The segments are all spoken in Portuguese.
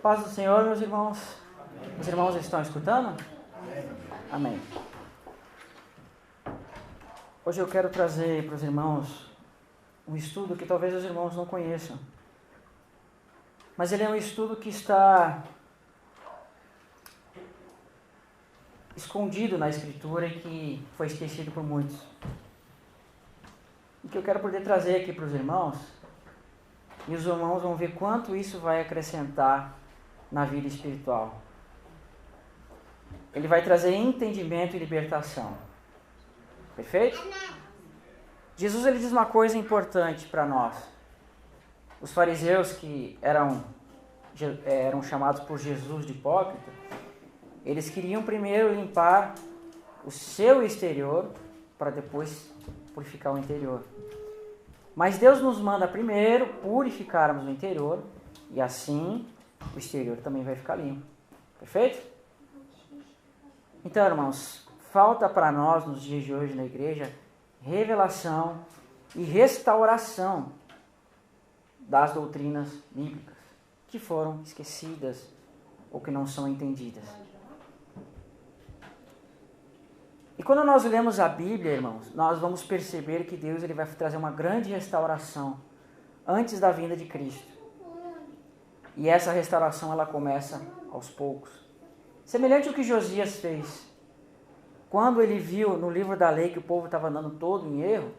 Paz do Senhor, meus irmãos. Os irmãos estão escutando? Amém. Hoje eu quero trazer para os irmãos um estudo que talvez os irmãos não conheçam. Mas ele é um estudo que está escondido na Escritura e que foi esquecido por muitos. E que eu quero poder trazer aqui para os irmãos, e os irmãos vão ver quanto isso vai acrescentar na vida espiritual. Ele vai trazer entendimento e libertação. Perfeito? Jesus ele diz uma coisa importante para nós. Os fariseus que eram chamados por Jesus de hipócrita, eles queriam primeiro limpar o seu exterior para depois purificar o interior. Mas Deus nos manda primeiro purificarmos o interior e assim o exterior também vai ficar limpo. Perfeito? Então, irmãos, falta para nós nos dias de hoje na igreja revelação e restauração das doutrinas bíblicas que foram esquecidas ou que não são entendidas. E quando nós lemos a Bíblia, irmãos, nós vamos perceber que Deus ele vai trazer uma grande restauração antes da vinda de Cristo. E essa restauração ela começa aos poucos. Semelhante ao que Josias fez. Quando ele viu no livro da lei que o povo estava andando todo em erro,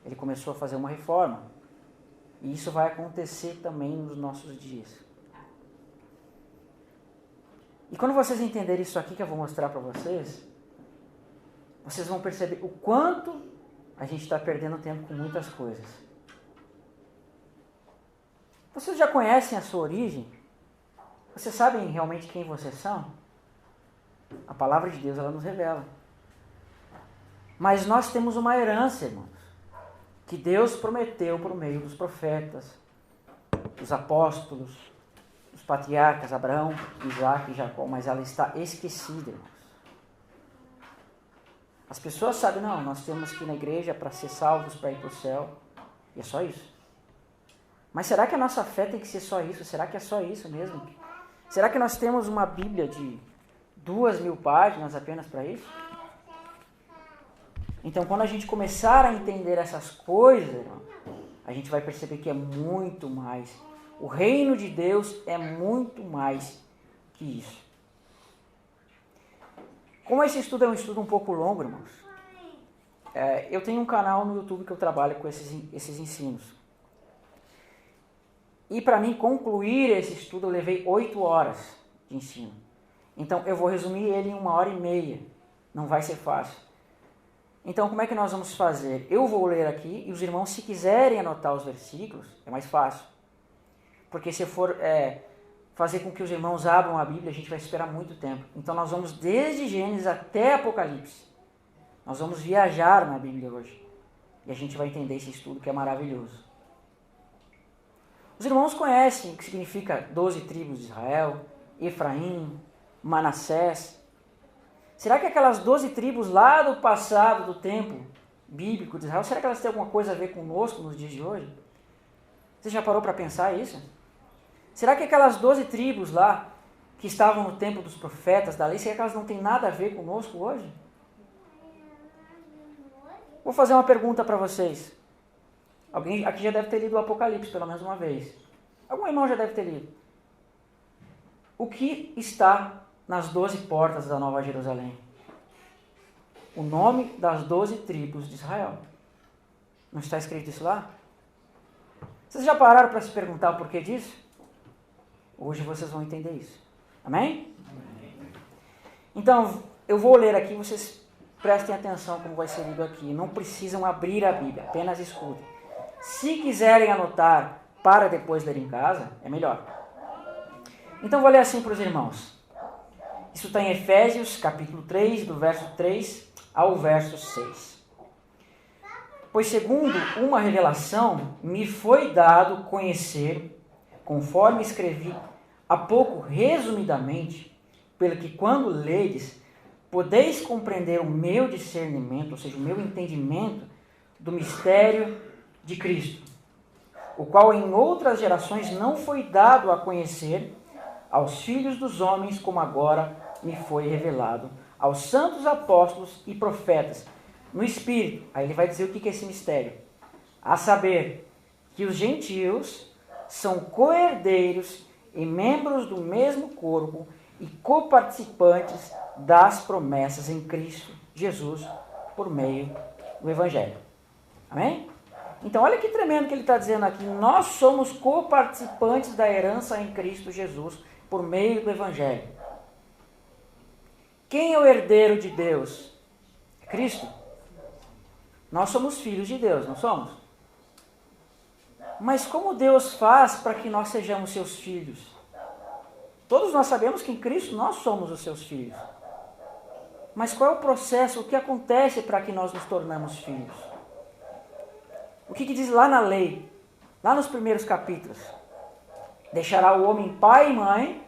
ele começou a fazer uma reforma. E isso vai acontecer também nos nossos dias. E quando vocês entenderem isso aqui que eu vou mostrar para vocês, vocês vão perceber o quanto a gente está perdendo tempo com muitas coisas. Vocês já conhecem a sua origem? Vocês sabem realmente quem vocês são? A palavra de Deus ela nos revela. Mas nós temos uma herança, irmãos, que Deus prometeu por meio dos profetas, dos apóstolos, dos patriarcas, Abraão, Isaac e Jacó, mas ela está esquecida, irmãos. As pessoas sabem, não, nós temos que ir na igreja para ser salvos, para ir para o céu. E é só isso. Mas será que a nossa fé tem que ser só isso? Será que é só isso mesmo? Será que nós temos uma Bíblia de 2.000 páginas apenas para isso? Então, quando a gente começar a entender essas coisas, irmão, a gente vai perceber que é muito mais. O reino de Deus é muito mais que isso. Como esse estudo é um estudo um pouco longo, irmãos, eu tenho um canal no YouTube que eu trabalho com esses ensinos. E para mim concluir esse estudo eu levei 8 horas de ensino. Então eu vou resumir ele em 1h30. Não vai ser fácil. Então como é que nós vamos fazer? Eu vou ler aqui e os irmãos, se quiserem anotar os versículos, é mais fácil. Porque se for fazer com que os irmãos abram a Bíblia, a gente vai esperar muito tempo. Então nós vamos desde Gênesis até Apocalipse. Nós vamos viajar na Bíblia hoje. E a gente vai entender esse estudo que é maravilhoso. Os irmãos conhecem o que significa 12 tribos de Israel, Efraim, Manassés. Será que aquelas 12 tribos lá do passado, do tempo bíblico de Israel, será que elas têm alguma coisa a ver conosco nos dias de hoje? Você já parou para pensar isso? Será que aquelas 12 tribos lá, que estavam no tempo dos profetas, da lei, será que elas não têm nada a ver conosco hoje? Vou fazer uma pergunta para vocês. Alguém aqui já deve ter lido o Apocalipse pelo menos uma vez. Algum irmão já deve ter lido. O que está nas 12 portas da Nova Jerusalém? O nome das 12 tribos de Israel. Não está escrito isso lá? Vocês já pararam para se perguntar o porquê disso? Hoje vocês vão entender isso. Amém? Então, eu vou ler aqui, vocês prestem atenção como vai ser lido aqui. Não precisam abrir a Bíblia, apenas escutem. Se quiserem anotar para depois ler em casa, é melhor. Então, vou ler assim para os irmãos. Isso está em Efésios, capítulo 3, do verso 3 ao verso 6. Pois segundo uma revelação, me foi dado conhecer, conforme escrevi há pouco resumidamente, pelo que quando ledes, podeis compreender o meu discernimento, ou seja, o meu entendimento do mistério de Cristo, o qual em outras gerações não foi dado a conhecer aos filhos dos homens, como agora me foi revelado, aos santos apóstolos e profetas, no Espírito. Aí ele vai dizer o que é esse mistério. A saber, que os gentios são co-herdeiros e membros do mesmo corpo e coparticipantes das promessas em Cristo Jesus, por meio do Evangelho. Amém? Então, olha que tremendo que ele está dizendo aqui. Nós somos coparticipantes da herança em Cristo Jesus, por meio do Evangelho. Quem é o herdeiro de Deus? É Cristo. Nós somos filhos de Deus, não somos? Mas como Deus faz para que nós sejamos seus filhos? Todos nós sabemos que em Cristo nós somos os seus filhos. Mas qual é o processo, o que acontece para que nós nos tornamos filhos? O que diz lá na lei, lá nos primeiros capítulos? Deixará o homem pai e mãe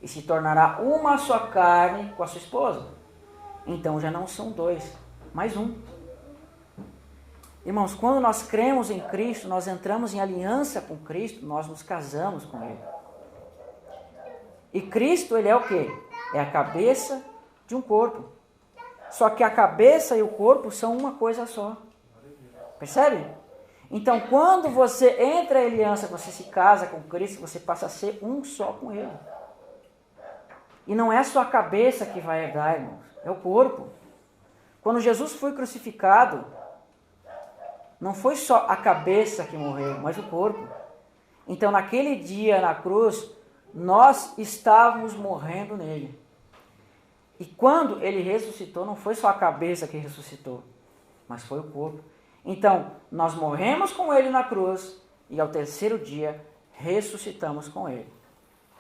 e se tornará uma só carne com a sua esposa. Então já não são dois, mas um. Irmãos, quando nós cremos em Cristo, nós entramos em aliança com Cristo, nós nos casamos com Ele. E Cristo, Ele é o quê? É a cabeça de um corpo. Só que a cabeça e o corpo são uma coisa só. Percebe? Então, quando você entra em aliança, você se casa com Cristo, você passa a ser um só com Ele. E não é só a cabeça que vai herdar, irmãos, é o corpo. Quando Jesus foi crucificado, não foi só a cabeça que morreu, mas o corpo. Então, naquele dia na cruz, nós estávamos morrendo nele. E quando ele ressuscitou, não foi só a cabeça que ressuscitou, mas foi o corpo. Então, nós morremos com ele na cruz e ao terceiro dia ressuscitamos com ele.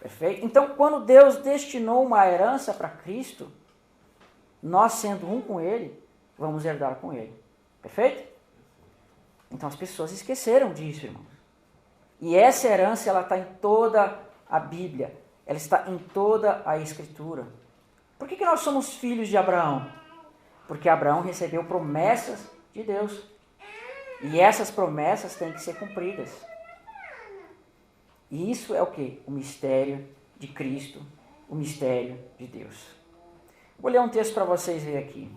Perfeito? Então, quando Deus destinou uma herança para Cristo, nós sendo um com ele, vamos herdar com ele. Perfeito? Então, as pessoas esqueceram disso, irmãos. E essa herança, ela está em toda a Bíblia. Ela está em toda a Escritura. Por que nós somos filhos de Abraão? Porque Abraão recebeu promessas de Deus. E essas promessas têm que ser cumpridas. E isso é o quê? O mistério de Cristo, o mistério de Deus. Vou ler um texto para vocês verem aqui.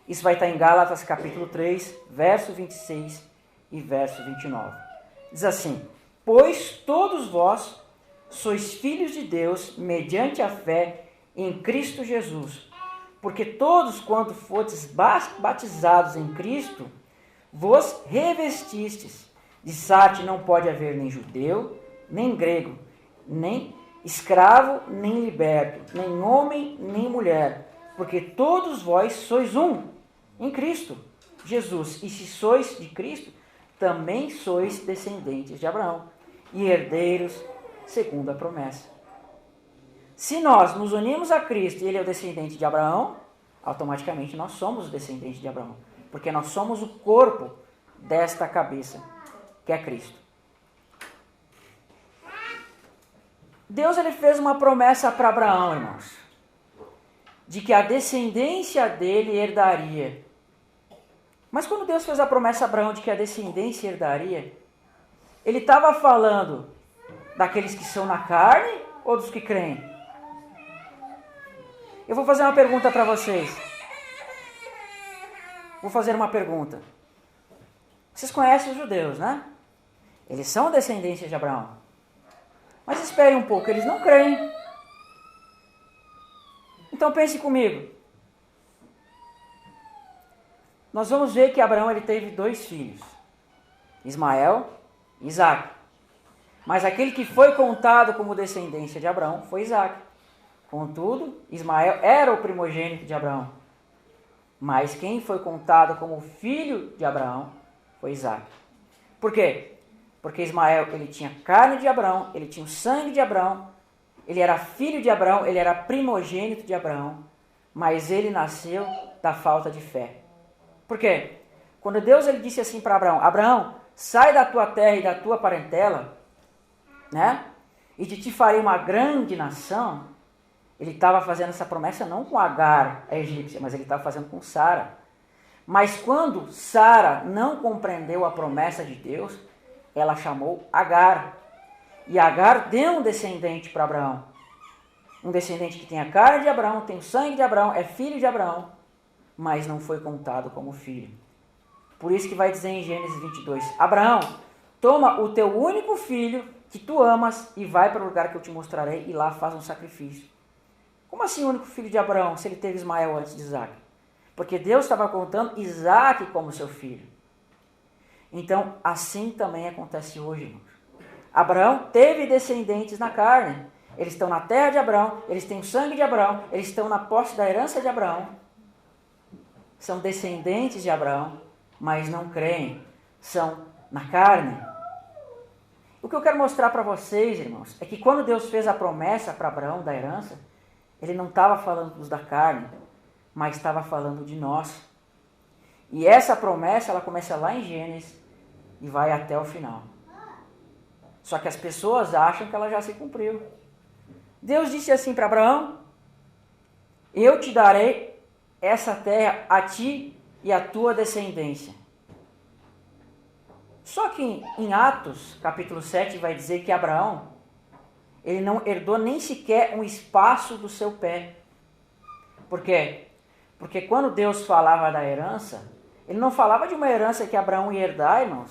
Isso vai estar em Gálatas capítulo 3, verso 26 e verso 29. Diz assim: pois todos vós sois filhos de Deus mediante a fé em Cristo Jesus. Porque todos quanto fostes batizados em Cristo, vos revestistes. De Sarte não pode haver nem judeu, nem grego, nem escravo, nem liberto, nem homem, nem mulher, porque todos vós sois um em Cristo Jesus. E se sois de Cristo, também sois descendentes de Abraão e herdeiros segundo a promessa. Se nós nos unimos a Cristo e ele é o descendente de Abraão, automaticamente nós somos o descendente de Abraão, porque nós somos o corpo desta cabeça, que é Cristo. Deus ele fez uma promessa para Abraão, irmãos, de que a descendência dele herdaria. Mas quando Deus fez a promessa a Abraão de que a descendência herdaria, ele estava falando daqueles que são na carne ou dos que creem? Eu vou fazer uma pergunta para vocês. Vou fazer uma pergunta. Vocês conhecem os judeus, né? Eles são descendência de Abraão. Mas esperem um pouco, eles não creem. Então pense comigo. Nós vamos ver que Abraão ele teve 2 filhos. Ismael e Isaac. Mas aquele que foi contado como descendência de Abraão foi Isaac. Contudo, Ismael era o primogênito de Abraão. Mas quem foi contado como filho de Abraão foi Isaac. Por quê? Porque Ismael ele tinha carne de Abraão, ele tinha o sangue de Abraão, ele era filho de Abraão, ele era primogênito de Abraão, mas ele nasceu da falta de fé. Por quê? Quando Deus ele disse assim para Abraão: Abraão, sai da tua terra e da tua parentela, né? E de ti farei uma grande nação. Ele estava fazendo essa promessa não com Agar, a egípcia, mas ele estava fazendo com Sara. Mas quando Sara não compreendeu a promessa de Deus, ela chamou Agar. E Agar deu um descendente para Abraão. Um descendente que tem a carne de Abraão, tem o sangue de Abraão, é filho de Abraão, mas não foi contado como filho. Por isso que vai dizer em Gênesis 22, Abraão, toma o teu único filho que tu amas e vai para o lugar que eu te mostrarei e lá faz um sacrifício. Como assim o único filho de Abraão, se ele teve Ismael antes de Isaac? Porque Deus estava contando Isaac como seu filho. Então, assim também acontece hoje, irmãos. Abraão teve descendentes na carne. Eles estão na terra de Abraão, eles têm o sangue de Abraão, eles estão na posse da herança de Abraão. São descendentes de Abraão, mas não creem, são na carne. O que eu quero mostrar para vocês, irmãos, é que quando Deus fez a promessa para Abraão da herança, ele não estava falando dos da carne, mas estava falando de nós. E essa promessa, ela começa lá em Gênesis e vai até o final. Só que as pessoas acham que ela já se cumpriu. Deus disse assim para Abraão, eu te darei essa terra a ti e a tua descendência. Só que em Atos, capítulo 7, vai dizer que Abraão, ele não herdou nem sequer um espaço do seu pé. Por quê? Porque quando Deus falava da herança, ele não falava de uma herança que Abraão ia herdar, irmãos,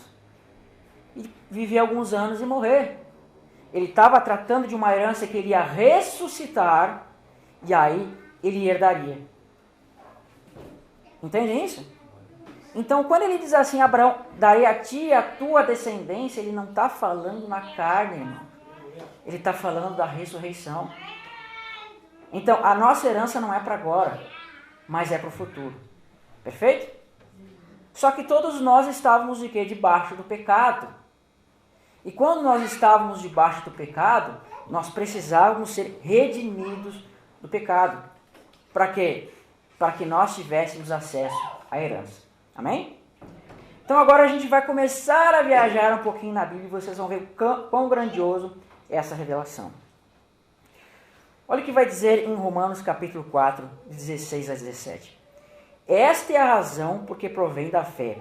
e viver alguns anos e morrer. Ele estava tratando de uma herança que ele ia ressuscitar, e aí ele herdaria. Entende isso? Então, quando ele diz assim, Abraão, darei a ti e a tua descendência, ele não está falando na carne, irmão. Ele está falando da ressurreição. Então, a nossa herança não é para agora, mas é para o futuro. Perfeito? Só que todos nós estávamos de quê? Debaixo do pecado. E quando nós estávamos debaixo do pecado, nós precisávamos ser redimidos do pecado. Para quê? Para que nós tivéssemos acesso à herança. Amém? Então agora a gente vai começar a viajar um pouquinho na Bíblia e vocês vão ver quão grandioso é essa revelação. Olha o que vai dizer em Romanos capítulo 4, 16 a 17. Esta é a razão porque provém da fé,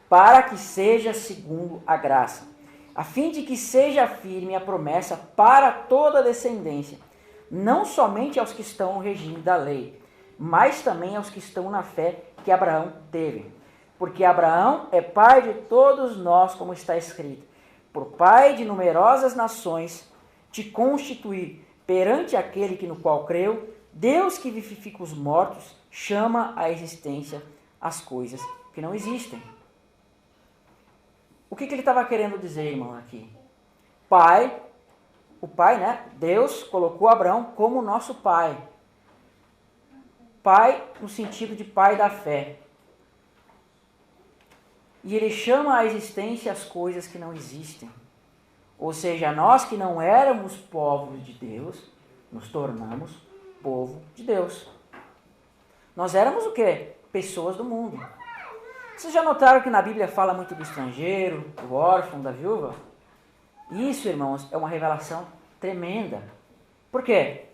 para que seja segundo a graça, a fim de que seja firme a promessa para toda a descendência, não somente aos que estão no regime da lei, mas também aos que estão na fé que Abraão teve. Porque Abraão é pai de todos nós, como está escrito, por pai de numerosas nações, te constituir perante aquele que no qual creu, Deus que vivifica os mortos, chama à existência as coisas que não existem. O que ele estava querendo dizer, irmão, aqui? Pai, o pai, né? Deus colocou Abraão como nosso pai. Pai no sentido de pai da fé. E ele chama à existência as coisas que não existem. Ou seja, nós que não éramos povos de Deus, nos tornamos povo de Deus. Nós éramos o quê? Pessoas do mundo. Vocês já notaram que na Bíblia fala muito do estrangeiro, do órfão, da viúva? Isso, irmãos, é uma revelação tremenda. Por quê?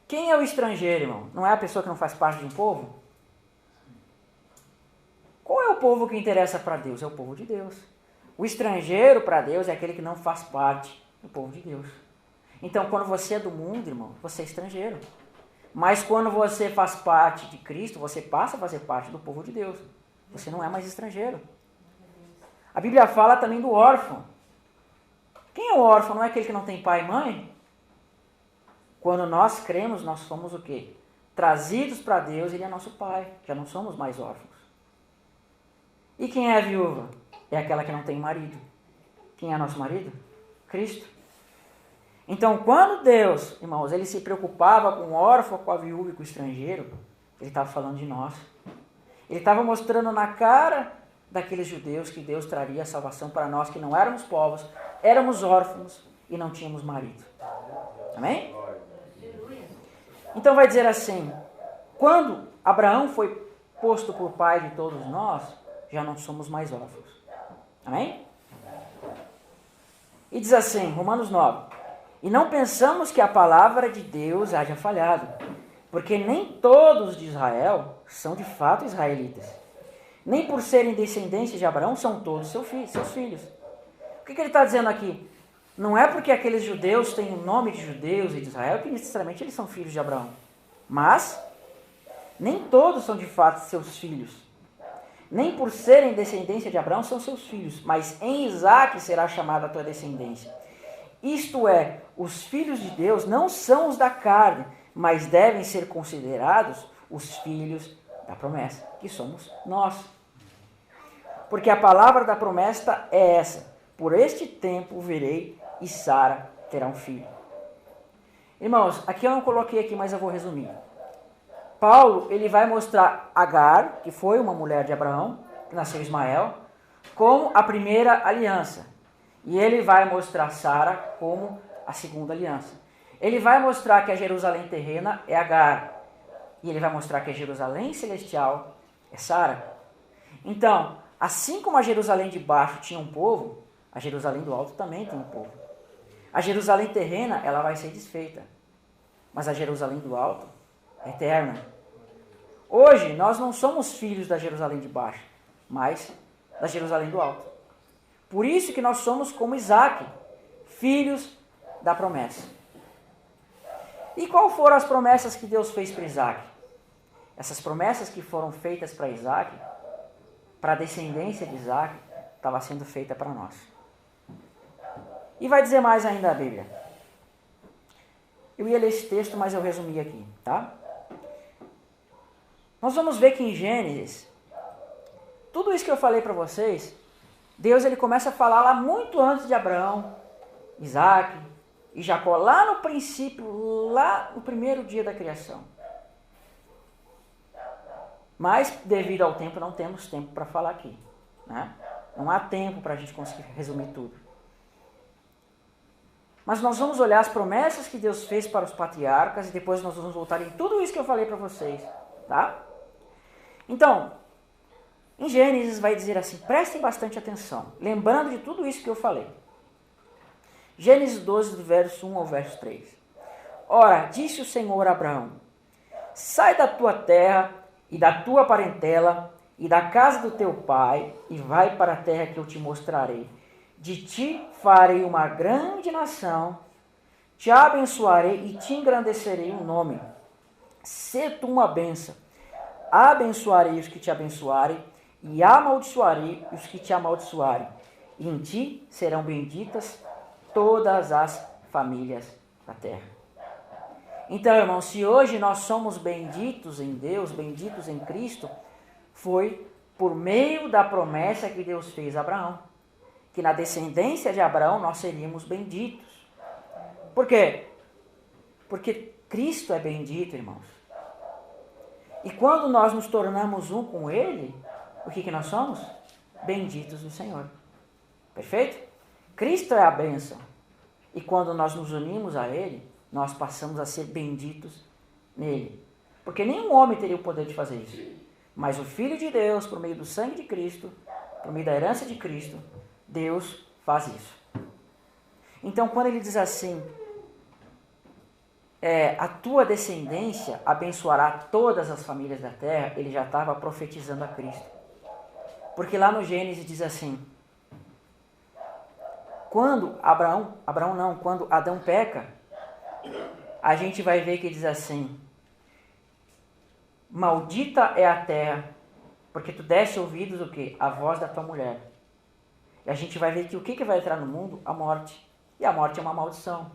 Quem é o estrangeiro, irmão? Não é a pessoa que não faz parte de um povo? Qual é o povo que interessa para Deus? É o povo de Deus. O estrangeiro para Deus é aquele que não faz parte do povo de Deus. Então, quando você é do mundo, irmão, você é estrangeiro. Mas quando você faz parte de Cristo, você passa a fazer parte do povo de Deus. Você não é mais estrangeiro. A Bíblia fala também do órfão. Quem é o órfão? Não é aquele que não tem pai e mãe? Quando nós cremos, nós somos o quê? Trazidos para Deus, Ele é nosso pai. Já não somos mais órfãos. E quem é a viúva? É aquela que não tem marido. Quem é nosso marido? Cristo. Então, quando Deus, irmãos, Ele se preocupava com o órfão, com a viúva e com o estrangeiro, Ele estava falando de nós. Ele estava mostrando na cara daqueles judeus que Deus traria a salvação para nós que não éramos povos, éramos órfãos e não tínhamos marido. Amém? Então vai dizer assim, quando Abraão foi posto por pai de todos nós, já não somos mais órfãos. Amém? E diz assim, Romanos 9, e não pensamos que a palavra de Deus haja falhado, porque nem todos de Israel são de fato israelitas. Nem por serem descendentes de Abraão são todos seus filhos. O que ele está dizendo aqui? Não é porque aqueles judeus têm o nome de judeus e de Israel que necessariamente eles são filhos de Abraão. Mas nem todos são de fato seus filhos. Nem por serem descendência de Abraão são seus filhos, mas em Isaque será chamada a tua descendência. Isto é, os filhos de Deus não são os da carne, mas devem ser considerados os filhos da promessa, que somos nós. Porque a palavra da promessa é essa: por este tempo virei e Sara terá um filho. Irmãos, aqui eu não coloquei aqui, mas eu vou resumir. Paulo, ele vai mostrar Agar, que foi uma mulher de Abraão, que nasceu Ismael, como a primeira aliança. E ele vai mostrar Sara como a segunda aliança. Ele vai mostrar que a Jerusalém terrena é Agar. E ele vai mostrar que a Jerusalém celestial é Sara. Então, assim como a Jerusalém de baixo tinha um povo, a Jerusalém do alto também tem um povo. A Jerusalém terrena, ela vai ser desfeita. Mas a Jerusalém do alto é eterna. Hoje, nós não somos filhos da Jerusalém de baixo, mas da Jerusalém do alto. Por isso que nós somos como Isaque, filhos da promessa. E qual foram as promessas que Deus fez para Isaque? Essas promessas que foram feitas para Isaque, para a descendência de Isaque, estava sendo feita para nós. E vai dizer mais ainda a Bíblia. Eu ia ler esse texto, mas eu resumi aqui, tá? Nós vamos ver que em Gênesis, tudo isso que eu falei para vocês, Deus ele começa a falar lá muito antes de Abraão, Isaque e Jacó, lá no princípio, lá no primeiro dia da criação. Mas, devido ao tempo, não temos tempo para falar aqui, né? Não há tempo para a gente conseguir resumir tudo. Mas nós vamos olhar as promessas que Deus fez para os patriarcas e depois nós vamos voltar em tudo isso que eu falei para vocês, tá? Então, em Gênesis vai dizer assim, prestem bastante atenção, lembrando de tudo isso que eu falei. Gênesis 12, do verso 1 ao verso 3. Ora, disse o Senhor a Abraão, sai da tua terra e da tua parentela e da casa do teu pai e vai para a terra que eu te mostrarei. De ti farei uma grande nação, te abençoarei e te engrandecerei o nome. Sê tu uma bênção. Abençoarei os que te abençoarem e amaldiçoarei os que te amaldiçoarem. E em ti serão benditas todas as famílias da terra. Então, irmãos, se hoje nós somos benditos em Deus, benditos em Cristo, foi por meio da promessa que Deus fez a Abraão. Que na descendência de Abraão nós seríamos benditos. Por quê? Porque Cristo é bendito, irmãos. E quando nós nos tornamos um com Ele, o que nós somos? Benditos do Senhor. Perfeito? Cristo é a bênção. E quando nós nos unimos a Ele, nós passamos a ser benditos nele. Porque nenhum homem teria o poder de fazer isso. Mas o Filho de Deus, por meio do sangue de Cristo, por meio da herança de Cristo, Deus faz isso. Então, quando ele diz assim, a tua descendência abençoará todas as famílias da terra, ele já estava profetizando a Cristo. Porque lá no Gênesis diz assim, quando quando Adão peca, a gente vai ver que diz assim, maldita é a terra, porque tu deste ouvidos o quê? A voz da tua mulher. E a gente vai ver que o que vai entrar no mundo? A morte. E a morte é uma maldição.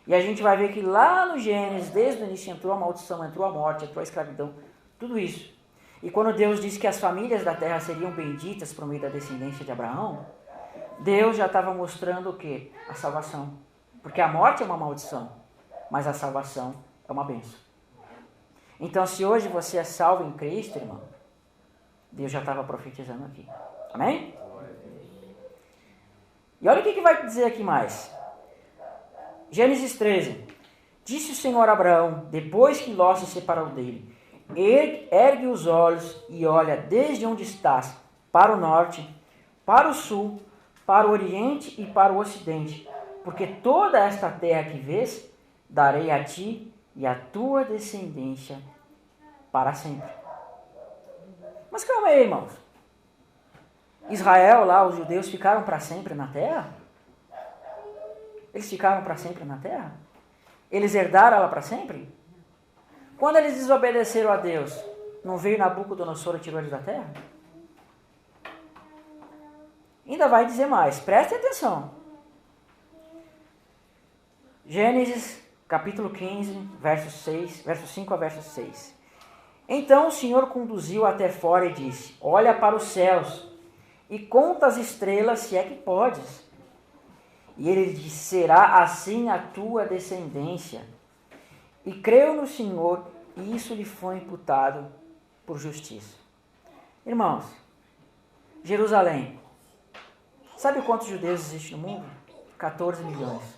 E a gente vai ver que lá no Gênesis, desde o início, entrou a maldição, entrou a morte, entrou a escravidão, tudo isso. E quando Deus disse que as famílias da terra seriam benditas por meio da descendência de Abraão, Deus já estava mostrando o quê? A salvação. Porque a morte é uma maldição, mas a salvação é uma bênção. Então, se hoje você é salvo em Cristo, irmão, Deus já estava profetizando aqui. Amém? E olha o que vai dizer aqui mais. Gênesis 13. Disse o Senhor a Abraão, depois que Ló se separou dele, ergue os olhos e olha desde onde estás, para o norte, para o sul, para o oriente e para o ocidente, porque toda esta terra que vês, darei a ti e a tua descendência para sempre. Mas calma aí, irmãos. Israel lá, os judeus ficaram para sempre na terra? Eles ficaram para sempre na terra? Eles herdaram ela para sempre? Quando eles desobedeceram a Deus, não veio Nabucodonosor e tirou eles da terra? Ainda vai dizer mais, prestem atenção. Gênesis, capítulo 15, verso 5 a verso 6. Então o Senhor conduziu até fora e disse: olha para os céus e conta as estrelas, se é que podes. E ele disse: será assim a tua descendência. E creu no Senhor, e isso lhe foi imputado por justiça. Irmãos, Jerusalém, sabe quantos judeus existem no mundo? 14 milhões.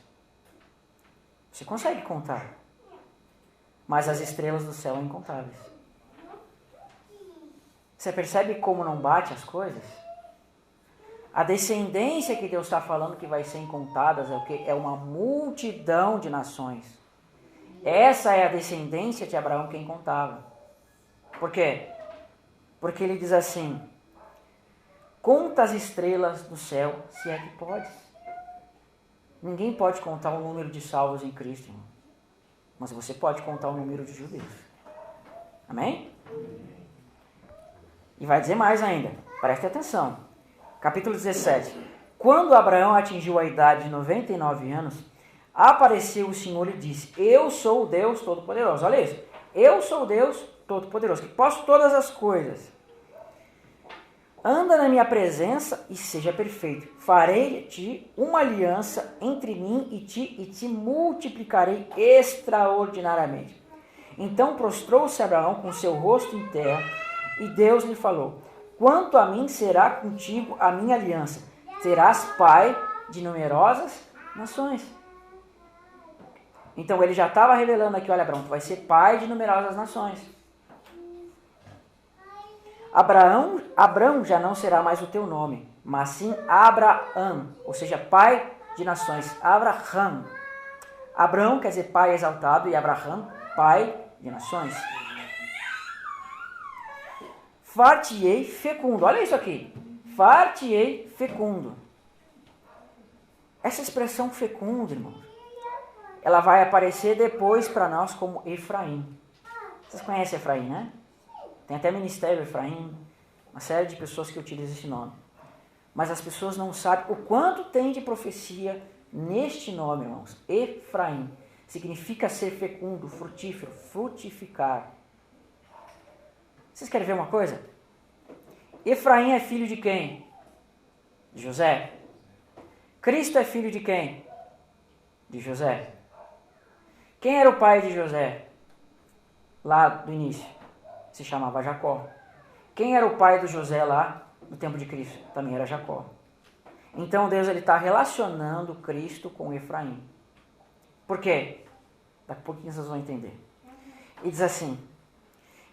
Você consegue contar. Mas as estrelas do céu são incontáveis. Você percebe como não bate as coisas? A descendência que Deus está falando que vai ser incontada é o quê? É uma multidão de nações. Essa é a descendência de Abraão que é incontável. Por quê? Porque ele diz assim: conta as estrelas do céu, se é que podes. Ninguém pode contar o número de salvos em Cristo, irmão. Mas você pode contar o número de judeus. Amém? E vai dizer mais ainda. Preste atenção. Capítulo 17. Quando Abraão atingiu a idade de 99 anos, apareceu o Senhor e disse: eu sou o Deus Todo-Poderoso. Olha isso. Eu sou o Deus Todo-Poderoso, que posso todas as coisas. Anda na minha presença e seja perfeito. Farei de ti uma aliança entre mim e te multiplicarei extraordinariamente. Então prostrou-se Abraão com seu rosto em terra, e Deus lhe falou: quanto a mim, será contigo a minha aliança. Serás pai de numerosas nações. Então ele já estava revelando aqui: olha, Abraão, tu vai ser pai de numerosas nações. Abraão já não será mais o teu nome, mas sim Abraão, ou seja, pai de nações. Abraham. Abraão quer dizer pai exaltado e Abraham, pai de nações. Far-te-ei fecundo. Olha isso aqui. Far-te-ei fecundo. Essa expressão fecundo, irmãos, ela vai aparecer depois para nós como Efraim. Vocês conhecem Efraim, né? Tem até Ministério Efraim, uma série de pessoas que utilizam esse nome. Mas as pessoas não sabem o quanto tem de profecia neste nome, irmãos. Efraim significa ser fecundo, frutífero, frutificar. Vocês querem ver uma coisa? Efraim é filho de quem? De José. Cristo é filho de quem? De José. Quem era o pai de José? Lá do início. Se chamava Jacó. Quem era o pai do José lá no tempo de Cristo? Também era Jacó. Então Deus está relacionando Cristo com Efraim. Por quê? Daqui a pouquinho vocês vão entender. E diz assim: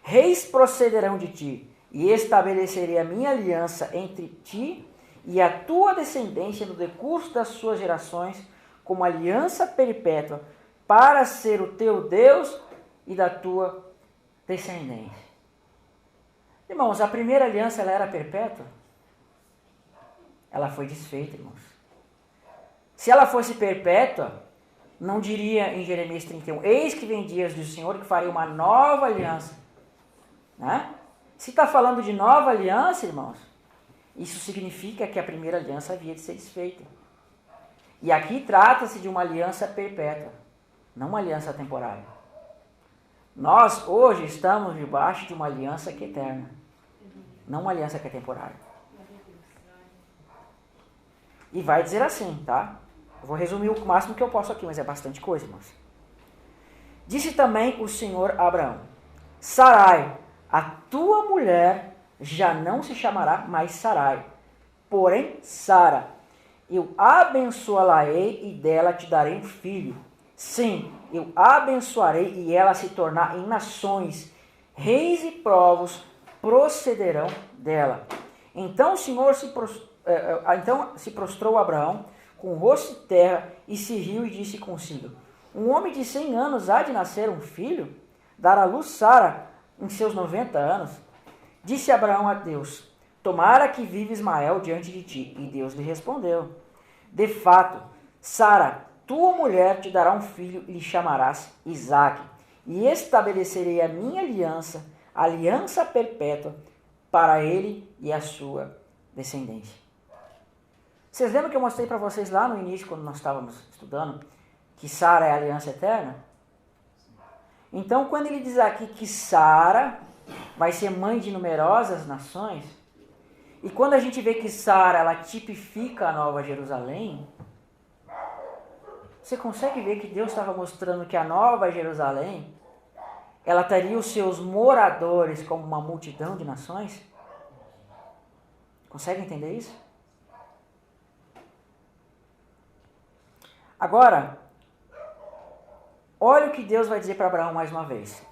reis procederão de ti, e estabelecerei a minha aliança entre ti e a tua descendência no decurso das suas gerações, como aliança perpétua, para ser o teu Deus e da tua descendência. Irmãos, a primeira aliança ela era perpétua? Ela foi desfeita, irmãos. Se ela fosse perpétua, não diria em Jeremias 31, eis que vem dias do Senhor que farei uma nova aliança. Né? Se está falando de nova aliança, irmãos, isso significa que a primeira aliança havia de ser desfeita. E aqui trata-se de uma aliança perpétua, não uma aliança temporária. Nós hoje estamos debaixo de uma aliança que é eterna, não uma aliança que é temporária. E vai dizer assim, tá? Eu vou resumir o máximo que eu posso aqui, mas é bastante coisa, irmãos. Disse também o Senhor a Abraão: Sarai, a tua mulher, já não se chamará mais Sarai, porém Sara. Eu abençoá-la-ei e dela te darei um filho. Sim, eu abençoarei e ela se tornar em nações. Reis e povos procederão dela. Então o Senhor se prostrou Abraão com o rosto em terra e se riu e disse consigo: um homem de 100 anos há de nascer um filho? Dar à luz Sara em seus 90 anos? Disse Abraão a Deus: tomara que vive Ismael diante de ti. E Deus lhe respondeu: de fato, Sara tua mulher te dará um filho e lhe chamarás Isaque, e estabelecerei a minha aliança perpétua para ele e a sua descendência. Vocês lembram que eu mostrei para vocês lá no início, quando nós estávamos estudando, que Sara é a aliança eterna? Então, quando ele diz aqui que Sara vai ser mãe de numerosas nações, e quando a gente vê que Sara, ela tipifica a Nova Jerusalém, você consegue ver que Deus estava mostrando que a Nova Jerusalém, ela teria os seus moradores como uma multidão de nações? Consegue entender isso? Agora, olha o que Deus vai dizer para Abraão mais uma vez.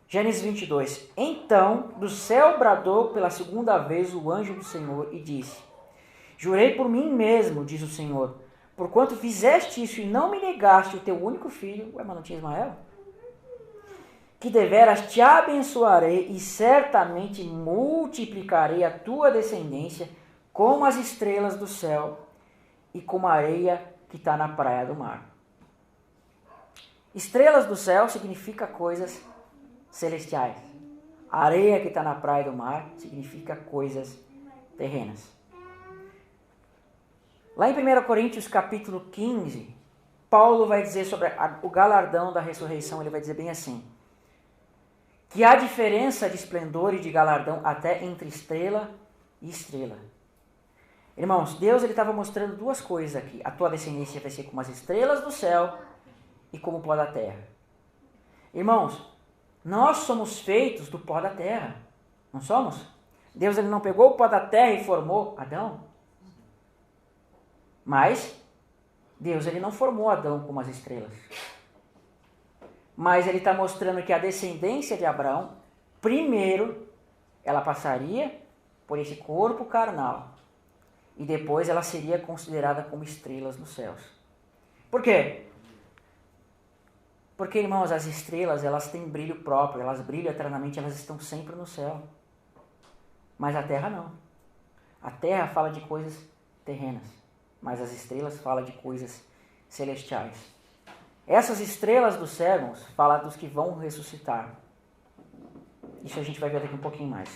Gênesis 22. Então, do céu bradou pela segunda vez o anjo do Senhor e disse: Jurei por mim mesmo, diz o Senhor, porquanto fizeste isso e não me negaste o teu único filho, mas não tinha Ismael, que deveras te abençoarei e certamente multiplicarei a tua descendência como as estrelas do céu e como a areia que está na praia do mar. Estrelas do céu significa coisas celestiais. A areia que está na praia do mar significa coisas terrenas. Lá em 1 Coríntios capítulo 15, Paulo vai dizer sobre o galardão da ressurreição, ele vai dizer bem assim, que há diferença de esplendor e de galardão até entre estrela e estrela. Irmãos, Deus estava mostrando duas coisas aqui. A tua descendência vai ser como as estrelas do céu e como o pó da terra. Irmãos, nós somos feitos do pó da terra, não somos? Deus ele não pegou o pó da terra e formou Adão. Mas Deus ele não formou Adão como as estrelas. Mas ele está mostrando que a descendência de Abraão, primeiro, ela passaria por esse corpo carnal. E depois ela seria considerada como estrelas nos céus. Por quê? Porque, irmãos, as estrelas, elas têm brilho próprio, elas brilham eternamente, elas estão sempre no céu. Mas a terra não. A terra fala de coisas terrenas, mas as estrelas falam de coisas celestiais. Essas estrelas dos céus falam dos que vão ressuscitar. Isso a gente vai ver daqui um pouquinho mais.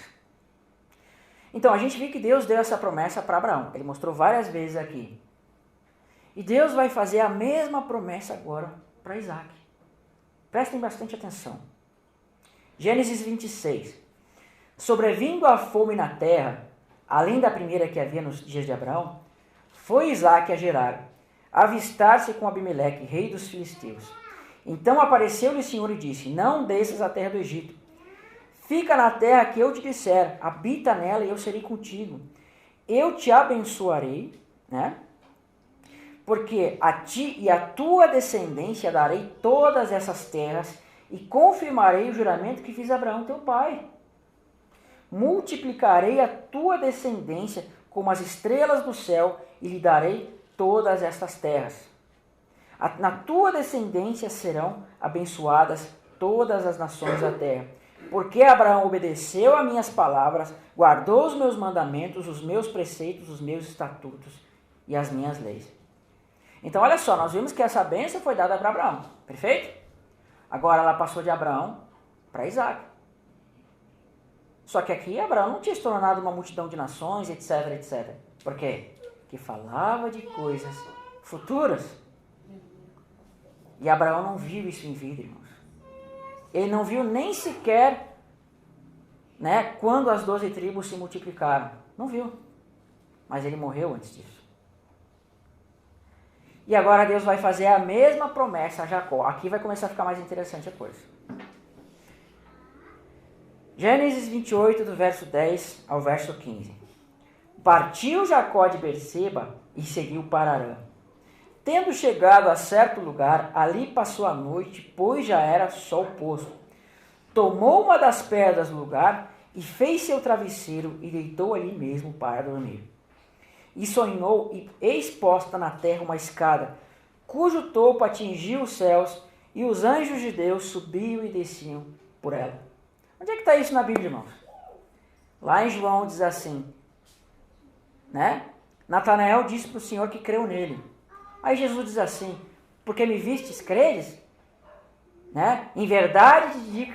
Então, a gente viu que Deus deu essa promessa para Abraão. Ele mostrou várias vezes aqui. E Deus vai fazer a mesma promessa agora para Isaque. Prestem bastante atenção. Gênesis 26. Sobrevindo a fome na terra, além da primeira que havia nos dias de Abraão, foi Isaque a Gerar, avistar-se com Abimeleque, rei dos filisteus. Então apareceu-lhe o Senhor e disse: Não desças a terra do Egito. Fica na terra que eu te disser, habita nela e eu serei contigo. Eu te abençoarei, né? Porque a ti e a tua descendência darei todas essas terras e confirmarei o juramento que fiz a Abraão teu pai. Multiplicarei a tua descendência como as estrelas do céu e lhe darei todas estas terras. Na tua descendência serão abençoadas todas as nações da terra. Porque Abraão obedeceu a minhas palavras, guardou os meus mandamentos, os meus preceitos, os meus estatutos e as minhas leis. Então, olha só, nós vimos que essa bênção foi dada para Abraão, perfeito? Agora ela passou de Abraão para Isaque. Só que aqui Abraão não tinha se tornado uma multidão de nações, etc, etc. Por quê? Porque falava de coisas futuras. E Abraão não viu isso em vida, irmãos. Ele não viu nem sequer, né, quando as 12 tribos se multiplicaram. Não viu. Mas ele morreu antes disso. E agora Deus vai fazer a mesma promessa a Jacó. Aqui vai começar a ficar mais interessante a coisa. Gênesis 28, do verso 10 ao verso 15. Partiu Jacó de Berseba e seguiu para Harã. Tendo chegado a certo lugar, ali passou a noite, pois já era sol posto. Tomou uma das pedras do lugar e fez seu travesseiro e deitou ali mesmo para dormir. E sonhou, e eis posta na terra uma escada, cujo topo atingia os céus, e os anjos de Deus subiam e desciam por ela. Onde é que está isso na Bíblia, irmãos? Lá em João diz assim, né? Natanael disse para o Senhor que creu nele. Aí Jesus diz assim, porque me vistes, credes? Né? Em verdade te digo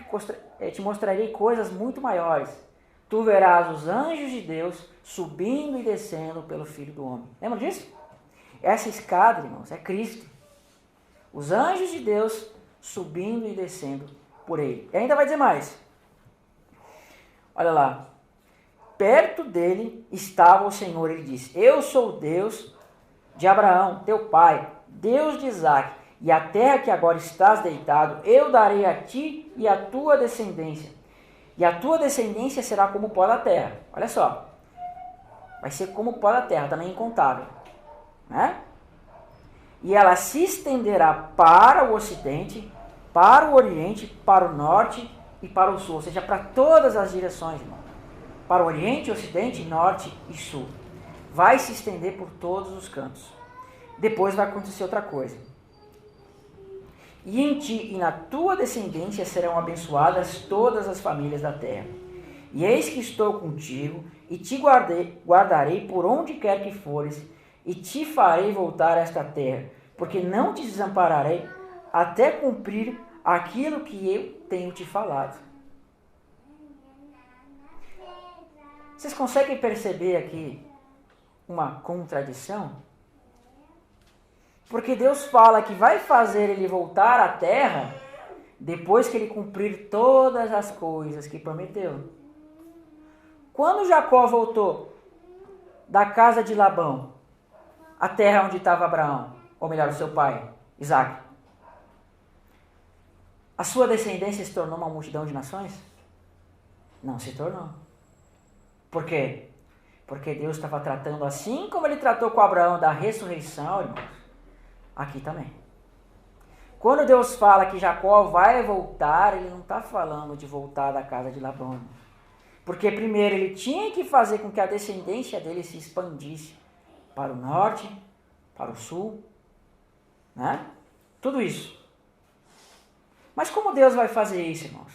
que te mostrarei coisas muito maiores. Tu verás os anjos de Deus subindo e descendo pelo Filho do Homem. Lembra disso? Essa escada, irmãos, é Cristo. Os anjos de Deus subindo e descendo por ele. E ainda vai dizer mais. Olha lá. Perto dele estava o Senhor. Ele disse, eu sou Deus de Abraão, teu pai, Deus de Isaque. E a terra que agora estás deitado, eu darei a ti e a tua descendência. E a tua descendência será como o pó da terra. Olha só. Vai ser como o pó da terra, também incontável. Né? E ela se estenderá para o ocidente, para o oriente, para o norte e para o sul. Ou seja, para todas as direções, irmão. Para o oriente, ocidente, norte e sul. Vai se estender por todos os cantos. Depois vai acontecer outra coisa. E em ti e na tua descendência serão abençoadas todas as famílias da terra. E eis que estou contigo, e te guardarei por onde quer que fores, e te farei voltar a esta terra, porque não te desampararei até cumprir aquilo que eu tenho te falado. Vocês conseguem perceber aqui uma contradição? Porque Deus fala que vai fazer ele voltar à terra depois que ele cumprir todas as coisas que prometeu. Quando Jacó voltou da casa de Labão, a terra onde estava Abraão, ou melhor, o seu pai, Isaque, a sua descendência se tornou uma multidão de nações? Não se tornou. Por quê? Porque Deus estava tratando assim como ele tratou com Abraão da ressurreição, irmãos, aqui também. Quando Deus fala que Jacó vai voltar, ele não está falando de voltar da casa de Labão. Porque primeiro ele tinha que fazer com que a descendência dele se expandisse para o norte, para o sul, né? Tudo isso. Mas como Deus vai fazer isso, irmãos?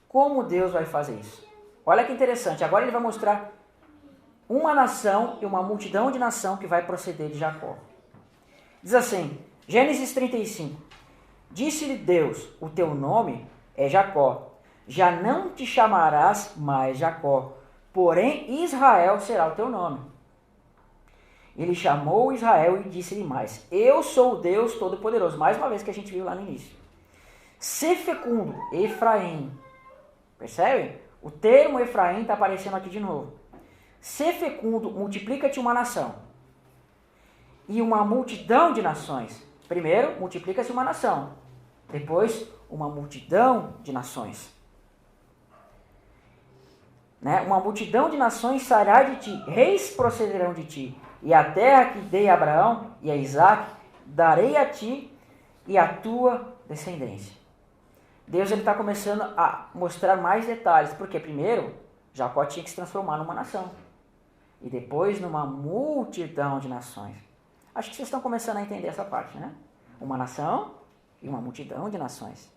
Como Deus vai fazer isso? Olha que interessante, agora ele vai mostrar uma nação e uma multidão de nação que vai proceder de Jacó. Diz assim, Gênesis 35. Disse-lhe Deus, o teu nome é Jacó. Já não te chamarás mais Jacó, porém Israel será o teu nome. Ele chamou Israel e disse-lhe mais, eu sou o Deus Todo-Poderoso. Mais uma vez que a gente viu lá no início. Se fecundo, Efraim. Percebe? O termo Efraim está aparecendo aqui de novo. Se fecundo, multiplica-te uma nação. E uma multidão de nações. Primeiro, multiplica-se uma nação. Depois, uma multidão de nações. Né? Uma multidão de nações sairá de ti. Reis procederão de ti. E a terra que dei a Abraão e a Isaque, darei a ti e a tua descendência. Deus está começando a mostrar mais detalhes. Porque primeiro, Jacó tinha que se transformar numa nação. E depois numa multidão de nações. Acho que vocês estão começando a entender essa parte, né? Uma nação e uma multidão de nações.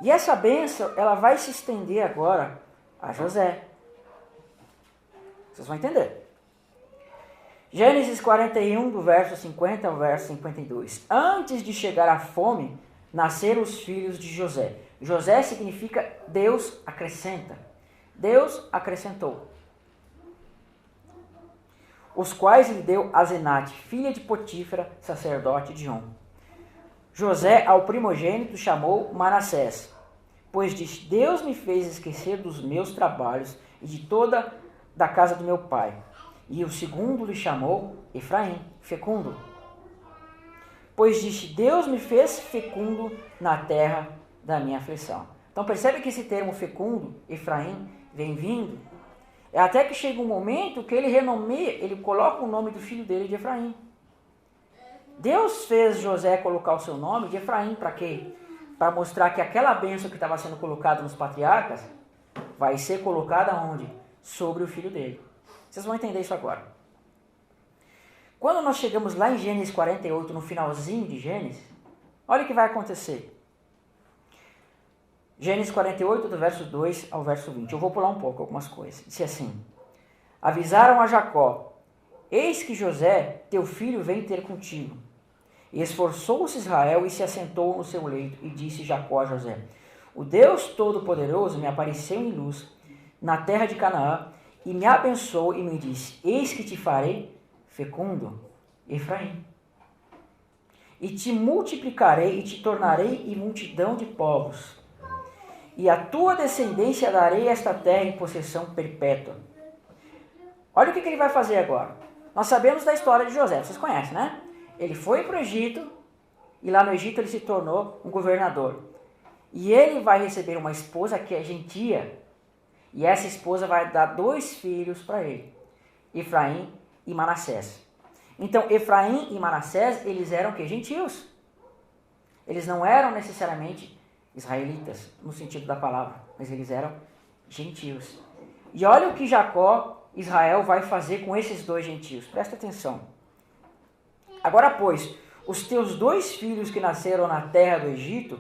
E essa bênção, ela vai se estender agora a José. Vocês vão entender. Gênesis 41, do verso 50 ao verso 52. Antes de chegar a fome, nasceram os filhos de José. José significa Deus acrescenta. Deus acrescentou. Os quais lhe deu Asenate, filha de Potífera, sacerdote de On. José ao primogênito chamou Manassés, pois disse, Deus me fez esquecer dos meus trabalhos e de toda da casa do meu pai. E o segundo lhe chamou Efraim, fecundo, pois disse, Deus me fez fecundo na terra da minha aflição. Então percebe que esse termo fecundo, Efraim, vem vindo, é até que chega um momento que ele renomeia, ele coloca o nome do filho dele de Efraim. Deus fez José colocar o seu nome de Efraim, para quê? Para mostrar que aquela bênção que estava sendo colocada nos patriarcas, vai ser colocada onde? Sobre o filho dele. Vocês vão entender isso agora. Quando nós chegamos lá em Gênesis 48, no finalzinho de Gênesis, olha o que vai acontecer. Gênesis 48, do verso 2 ao verso 20. Eu vou pular um pouco algumas coisas. Disse assim, avisaram a Jacó eis que José, teu filho, vem ter contigo. E esforçou-se Israel e se assentou no seu leito, e disse Jacó a José: o Deus Todo-Poderoso me apareceu em luz na terra de Canaã, e me abençoou e me disse: eis que te farei fecundo, Efraim, e te multiplicarei e te tornarei em multidão de povos, e a tua descendência darei esta terra em possessão perpétua. Olha o que ele vai fazer agora. Nós sabemos da história de José, vocês conhecem, né? Ele foi para o Egito, e lá no Egito ele se tornou um governador. E ele vai receber uma esposa que é gentia, e essa esposa vai dar 2 filhos para ele, Efraim e Manassés. Então, Efraim e Manassés, eles eram o quê? Gentios. Eles não eram necessariamente israelitas, no sentido da palavra, mas eles eram gentios. E olha o que Jacó, Israel, vai fazer com esses 2 gentios. Presta atenção. Agora, pois, os teus 2 filhos que nasceram na terra do Egito,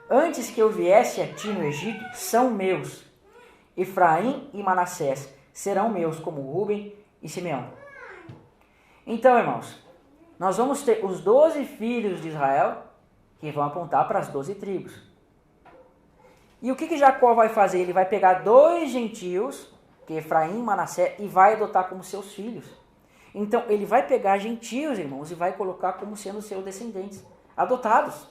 antes que eu viesse a ti no Egito, são meus. Efraim e Manassés serão meus, como Rúben e Simeão. Então, irmãos, nós vamos ter os 12 filhos de Israel, que vão apontar para as 12 tribos. E o que Jacó vai fazer? Ele vai pegar 2 gentios, que é Efraim e Manassés, e vai adotar como seus filhos. Então, ele vai pegar gentios, irmãos, e vai colocar como sendo seus descendentes, adotados.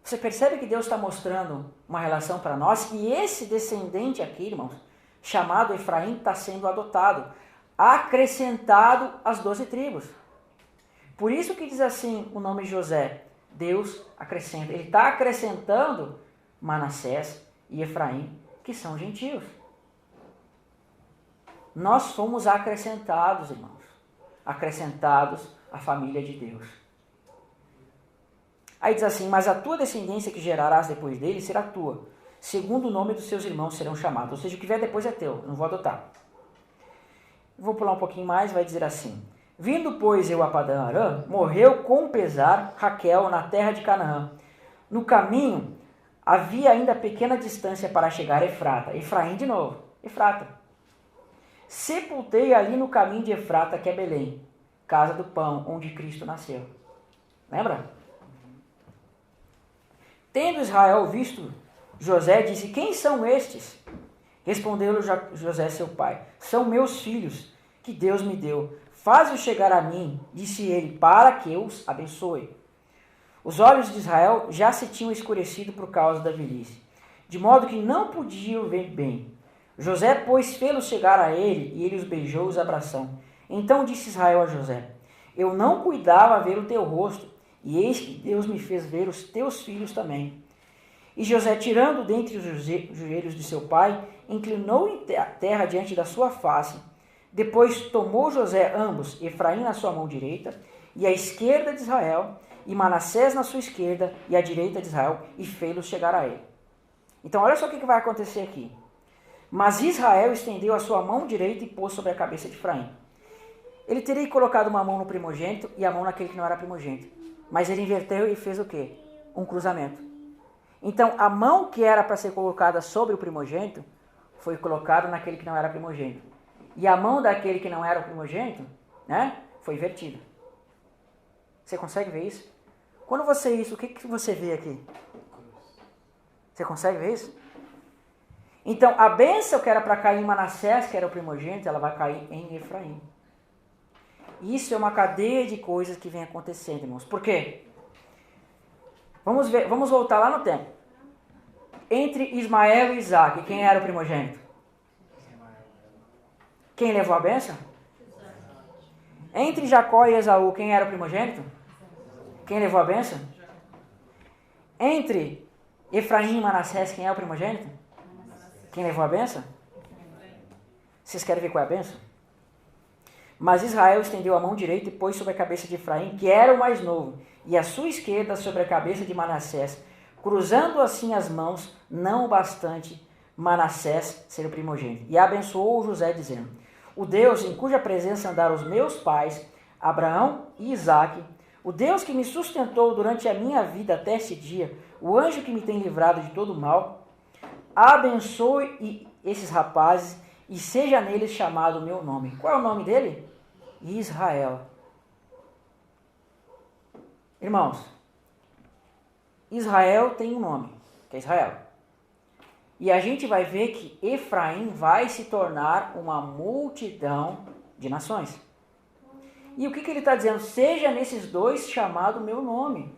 Você percebe que Deus está mostrando uma relação para nós, e esse descendente aqui, irmãos, chamado Efraim, está sendo adotado, acrescentado às 12 tribos. Por isso que diz assim o nome José, Deus acrescenta. Ele está acrescentando Manassés e Efraim, que são gentios. Nós fomos acrescentados, irmãos, acrescentados à família de Deus. Aí diz assim: mas a tua descendência que gerarás depois dele será tua, segundo o nome dos seus irmãos serão chamados. Ou seja, o que vier depois é teu, não vou adotar. Vou pular um pouquinho mais, vai dizer assim: vindo, pois, eu a Padã Arã, morreu com pesar Raquel na terra de Canaã. No caminho havia ainda pequena distância para chegar a Efrata. Efraim de novo, Efrata. Sepultei ali no caminho de Efrata, que é Belém, casa do pão, onde Cristo nasceu. Lembra? Tendo Israel visto José, disse: quem são estes? Respondeu-lhe José, seu pai: são meus filhos, que Deus me deu. Faze-os chegar a mim, disse ele, para que eu os abençoe. Os olhos de Israel já se tinham escurecido por causa da velhice, de modo que não podiam ver bem. José, pois, fê-los chegar a ele, e ele os beijou e os abraçou. Então disse Israel a José: eu não cuidava ver o teu rosto, e eis que Deus me fez ver os teus filhos também. E José, tirando dentre os joelhos de seu pai, inclinou em terra diante da sua face. Depois tomou José ambos, Efraim na sua mão direita, e a esquerda de Israel, e Manassés na sua esquerda, e a direita de Israel, e fê-los chegar a ele. Então, olha só o que vai acontecer aqui. Mas Israel estendeu a sua mão direita e pôs sobre a cabeça de Efraim. Ele teria colocado uma mão no primogênito e a mão naquele que não era primogênito. Mas ele inverteu e fez o quê? Um cruzamento. Então, a mão que era para ser colocada sobre o primogênito foi colocada naquele que não era primogênito. E a mão daquele que não era o primogênito, né, foi invertida. Você consegue ver isso? Quando você isso, o que você vê aqui? Você consegue ver isso? Então, a bênção que era para cair em Manassés, que era o primogênito, ela vai cair em Efraim. Isso é uma cadeia de coisas que vem acontecendo, irmãos. Por quê? Vamos voltar lá no tempo. Entre Ismael e Isaac, quem era o primogênito? Quem levou a bênção? Entre Jacó e Esaú, quem era o primogênito? Quem levou a bênção? Entre Efraim e Manassés, quem é o primogênito? Quem levou a bênção? Vocês querem ver qual é a bênção? Mas Israel estendeu a mão direita e pôs sobre a cabeça de Efraim, que era o mais novo, e a sua esquerda sobre a cabeça de Manassés, cruzando assim as mãos, não o bastante Manassés ser o primogênito. E abençoou José, dizendo: o Deus em cuja presença andaram os meus pais, Abraão e Isaque, o Deus que me sustentou durante a minha vida até este dia, o anjo que me tem livrado de todo mal, abençoe esses rapazes e seja neles chamado o meu nome. Qual é o nome dele? Israel. Irmãos, Israel tem um nome, que é Israel. E a gente vai ver que Efraim vai se tornar uma multidão de nações. E o que ele está dizendo? Seja nesses dois chamado o meu nome.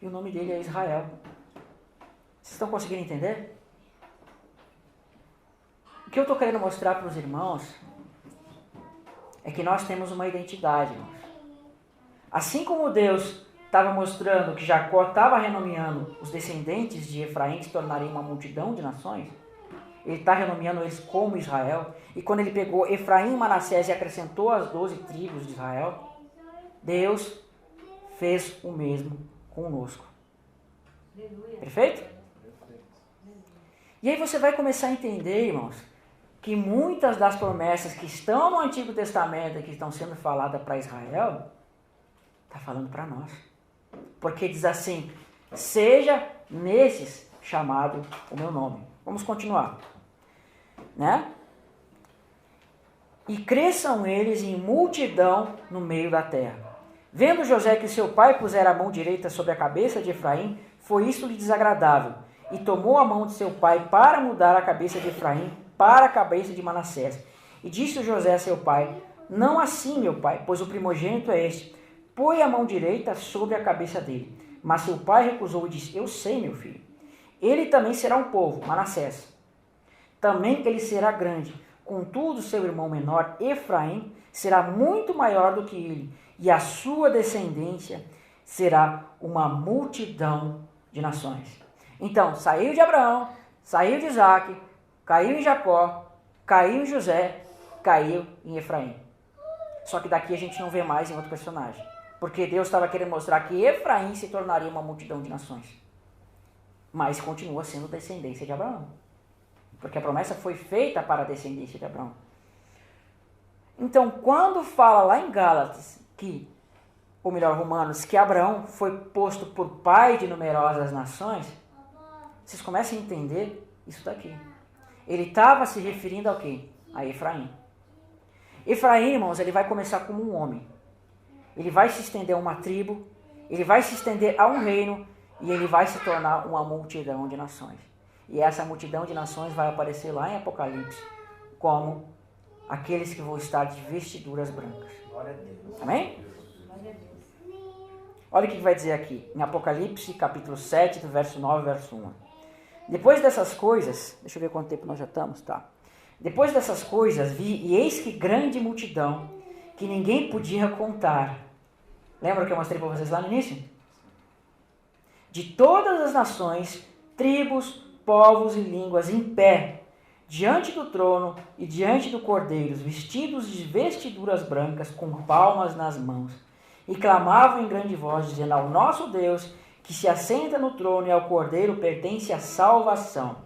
E o nome dele é Israel. Vocês estão conseguindo entender? O que eu estou querendo mostrar para os irmãos é que nós temos uma identidade, irmãos. Assim como Deus estava mostrando que Jacó estava renomeando os descendentes de Efraim, que se tornariam uma multidão de nações, ele está renomeando eles como Israel. E quando ele pegou Efraim e Manassés e acrescentou as 12 tribos de Israel, Deus fez o mesmo conosco. Perfeito? E aí você vai começar a entender, irmãos, que muitas das promessas que estão no Antigo Testamento, que estão sendo faladas para Israel, está falando para nós. Porque diz assim, seja nesses chamado o meu nome. Vamos continuar. Né? E cresçam eles em multidão no meio da terra. Vendo José que seu pai pusera a mão direita sobre a cabeça de Efraim, foi isto lhe desagradável. E tomou a mão de seu pai para mudar a cabeça de Efraim para a cabeça de Manassés. E disse José a seu pai, não assim, meu pai, pois o primogênito é este. Põe a mão direita sobre a cabeça dele. Mas seu pai recusou e disse, eu sei, meu filho. Ele também será um povo, Manassés. Também ele será grande. Contudo, seu irmão menor, Efraim, será muito maior do que ele. E a sua descendência será uma multidão de nações. Então, saiu de Abraão, saiu de Isaac, caiu em Jacó, caiu em José, caiu em Efraim. Só que daqui a gente não vê mais em outro personagem. Porque Deus estava querendo mostrar que Efraim se tornaria uma multidão de nações. Mas continua sendo descendência de Abraão. Porque a promessa foi feita para a descendência de Abraão. Então, quando fala lá em Gálatas, ou melhor, Romanos, que Abraão foi posto por pai de numerosas nações, vocês começam a entender isso daqui. Ele estava se referindo ao quê? A Efraim. Efraim, irmãos, ele vai começar como um homem. Ele vai se estender a uma tribo, ele vai se estender a um reino, e ele vai se tornar uma multidão de nações. E essa multidão de nações vai aparecer lá em Apocalipse, como aqueles que vão estar de vestiduras brancas. Amém? Olha o que vai dizer aqui, em Apocalipse, capítulo 7, do verso 9 ao verso 1. Depois dessas coisas, deixa eu ver quanto tempo nós já estamos, tá? Depois dessas coisas, vi, e eis que grande multidão, que ninguém podia contar. Lembra que eu mostrei para vocês lá no início? De todas as nações, tribos, povos e línguas em pé, diante do trono e diante do Cordeiro, vestidos de vestiduras brancas, com palmas nas mãos, e clamavam em grande voz, dizendo, ao nosso Deus, que se assenta no trono e ao Cordeiro pertence a salvação.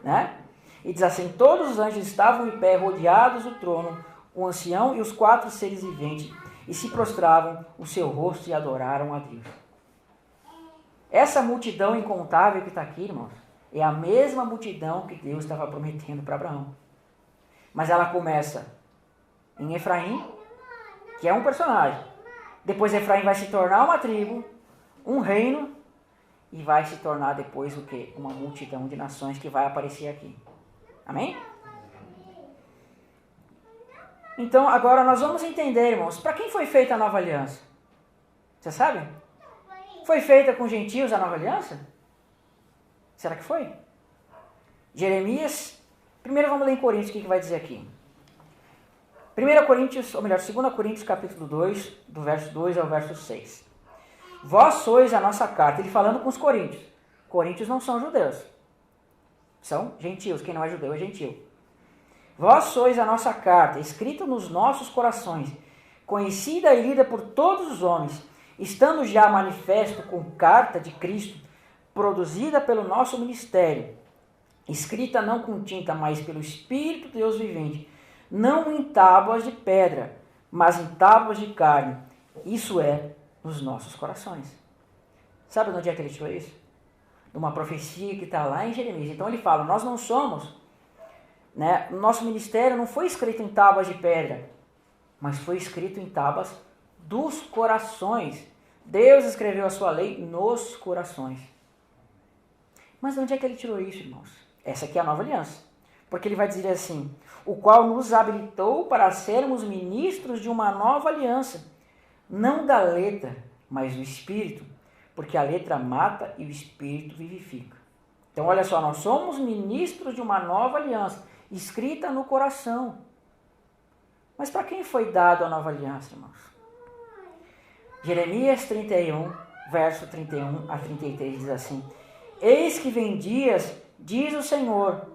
Né? E diz assim, todos os anjos estavam em pé, rodeados do trono, o ancião e os 4 seres viventes, e se prostravam o seu rosto e adoraram a Deus. Essa multidão incontável que está aqui, irmãos, é a mesma multidão que Deus estava prometendo para Abraão. Mas ela começa em Efraim, que é um personagem. Depois Efraim vai se tornar uma tribo, um reino, e vai se tornar depois o quê? Uma multidão de nações que vai aparecer aqui. Amém? Então, agora nós vamos entender, irmãos, para quem foi feita a nova aliança? Você sabe? Foi feita com gentios a nova aliança? Será que foi? Jeremias, primeiro vamos ler em Coríntios, o que vai dizer aqui? 1 Coríntios, ou melhor, 2 Coríntios capítulo 2, do verso 2 ao verso 6. Vós sois a nossa carta, ele falando com os coríntios. Coríntios não são judeus, são gentios, quem não é judeu é gentio. Vós sois a nossa carta, escrita nos nossos corações, conhecida e lida por todos os homens, estando já manifesto com carta de Cristo, produzida pelo nosso ministério, escrita não com tinta, mas pelo Espírito de Deus vivente, não em tábuas de pedra, mas em tábuas de carne, isso é, nos nossos corações. Sabe onde é que ele tirou isso? De uma profecia que está lá em Jeremias. Então ele fala, nós não somos né? O nosso ministério não foi escrito em tábuas de pedra, mas foi escrito em tábuas dos corações. Deus escreveu a sua lei nos corações. Mas de onde é que ele tirou isso, irmãos? Essa aqui é a nova aliança. Porque ele vai dizer assim, o qual nos habilitou para sermos ministros de uma nova aliança, não da letra, mas do Espírito, porque a letra mata e o Espírito vivifica. Então, olha só, nós somos ministros de uma nova aliança, escrita no coração. Mas para quem foi dado a nova aliança, irmãos? Jeremias 31, verso 31 a 33 diz assim, eis que vem dias, diz o Senhor,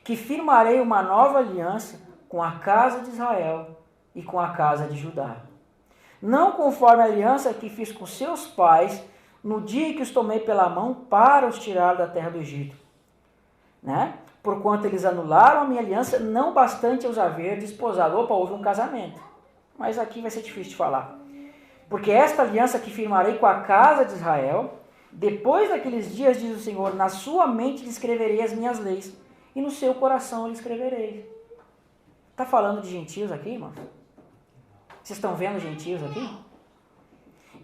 que firmarei uma nova aliança com a casa de Israel e com a casa de Judá. Não conforme a aliança que fiz com seus pais, no dia que os tomei pela mão para os tirar da terra do Egito. Né? Porquanto eles anularam a minha aliança, não bastante eu haver desposado. Opa, houve um casamento. Mas aqui vai ser difícil de falar. Porque esta aliança que firmarei com a casa de Israel, depois daqueles dias, diz o Senhor, na sua mente lhe escreverei as minhas leis, e no seu coração lhe escreverei. Está falando de gentios aqui, irmãos? Vocês estão vendo gentios aqui?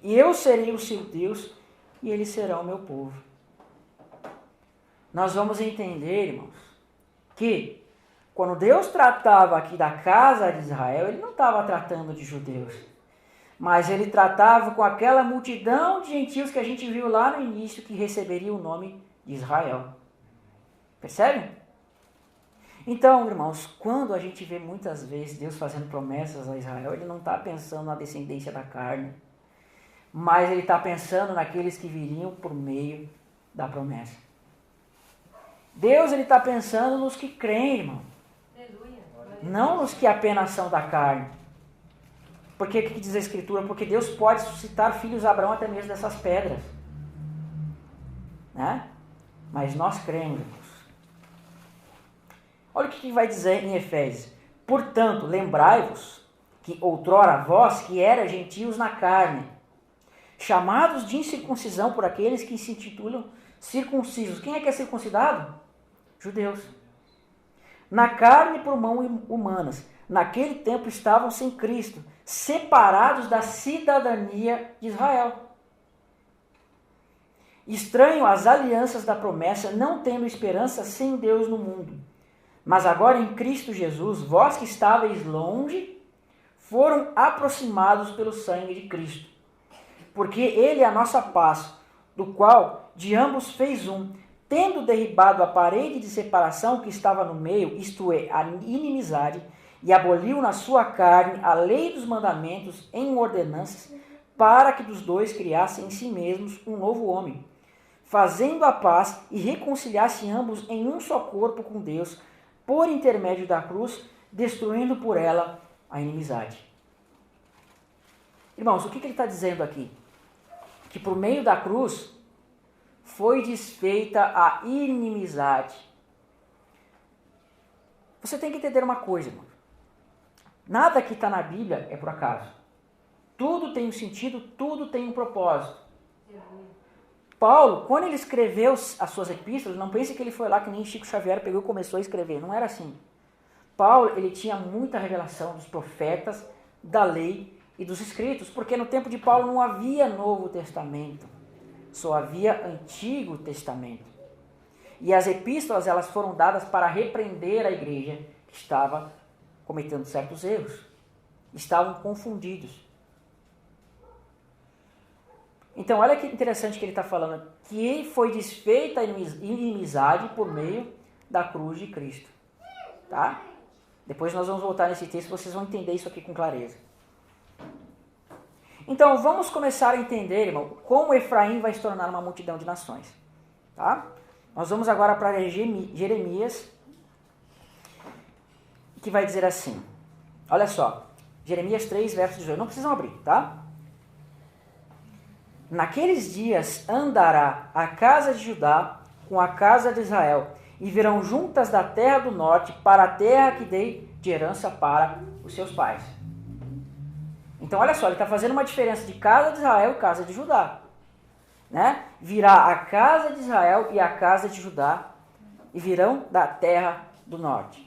E eu serei o seu Deus, e eles serão o meu povo. Nós vamos entender, irmãos, que quando Deus tratava aqui da casa de Israel, ele não estava tratando de judeus, mas ele tratava com aquela multidão de gentios que a gente viu lá no início, que receberia o nome de Israel. Percebe? Então, irmãos, quando a gente vê muitas vezes Deus fazendo promessas a Israel, ele não está pensando na descendência da carne, mas ele está pensando naqueles que viriam por meio da promessa. Deus está pensando nos que creem, irmão. Não nos que apenas são da carne. Porque o que diz a Escritura? Porque Deus pode suscitar filhos de Abraão até mesmo dessas pedras. Né? Mas nós cremos, irmãos. Olha o que vai dizer em Efésios. Portanto, lembrai-vos que outrora vós que eras gentios na carne, chamados de incircuncisão por aqueles que se intitulam circuncisos. Quem é que é circuncidado? Judeus. Na carne por mãos humanas. Naquele tempo estavam sem Cristo, separados da cidadania de Israel. Estranho às alianças da promessa, não tendo esperança sem Deus no mundo. Mas agora em Cristo Jesus, vós que estáveis longe, foram aproximados pelo sangue de Cristo. Porque ele é a nossa paz, do qual de ambos fez um, tendo derribado a parede de separação que estava no meio, isto é, a inimizade, e aboliu na sua carne a lei dos mandamentos em ordenanças, para que dos dois criassem em si mesmos um novo homem, fazendo a paz e reconciliasse ambos em um só corpo com Deus, por intermédio da cruz, destruindo por ela a inimizade. Irmãos, o que ele está dizendo aqui? Que por meio da cruz foi desfeita a inimizade. Você tem que entender uma coisa, irmão. Nada que está na Bíblia é por acaso. Tudo tem um sentido, tudo tem um propósito. Paulo, quando ele escreveu as suas epístolas, não pense que ele foi lá que nem Chico Xavier pegou e começou a escrever. Não era assim. Paulo, ele tinha muita revelação dos profetas, da lei e dos escritos, porque no tempo de Paulo não havia Novo Testamento, só havia Antigo Testamento. E as epístolas, elas foram dadas para repreender a igreja que estava cometendo certos erros, estavam confundidos. Então, olha que interessante que ele está falando, que foi desfeita a inimizade por meio da cruz de Cristo. Tá? Depois nós vamos voltar nesse texto, vocês vão entender isso aqui com clareza. Então, vamos começar a entender, irmão, como Efraim vai se tornar uma multidão de nações. Tá? Nós vamos agora para Jeremias, que vai dizer assim, olha só, Jeremias 3, verso 18, não precisam abrir, tá? Naqueles dias andará a casa de Judá com a casa de Israel, e virão juntas da terra do norte para a terra que dei de herança para os seus pais. Então, olha só, ele está fazendo uma diferença de casa de Israel e casa de Judá. Né? Virá a casa de Israel e a casa de Judá, e virão da terra do norte.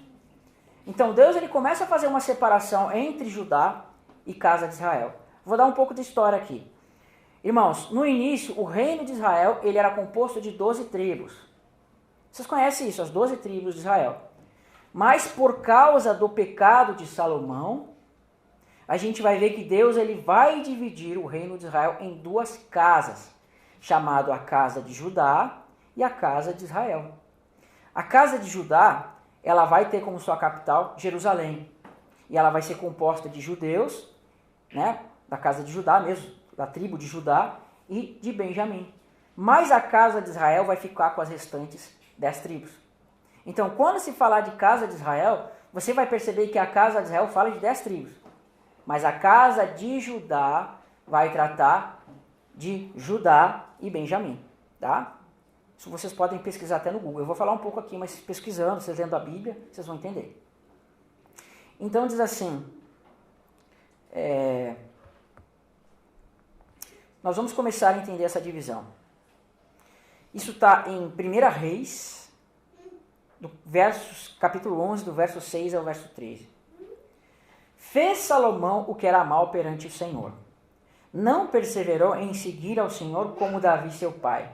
Então Deus ele começa a fazer uma separação entre Judá e casa de Israel. Vou dar um pouco de história aqui. Irmãos, no início, o reino de Israel ele era composto de 12 tribos. Vocês conhecem isso, as 12 tribos de Israel. Mas por causa do pecado de Salomão, a gente vai ver que Deus ele vai dividir o reino de Israel em duas casas, chamado a casa de Judá e a casa de Israel. A casa de Judá, ela vai ter como sua capital Jerusalém. E ela vai ser composta de judeus, né, da casa de Judá mesmo, da tribo de Judá e de Benjamim. Mas a casa de Israel vai ficar com as restantes 10 tribos. Então, quando se falar de casa de Israel, você vai perceber que a casa de Israel fala de 10 tribos. Mas a casa de Judá vai tratar de Judá e Benjamim, tá? Isso vocês podem pesquisar até no Google. Eu vou falar um pouco aqui, mas pesquisando, vocês lendo a Bíblia, vocês vão entender. Então diz assim, nós vamos começar a entender essa divisão. Isso está em 1 Reis, capítulo 11, do verso 6 ao verso 13. Fez Salomão o que era mal perante o Senhor. Não perseverou em seguir ao Senhor como Davi seu pai.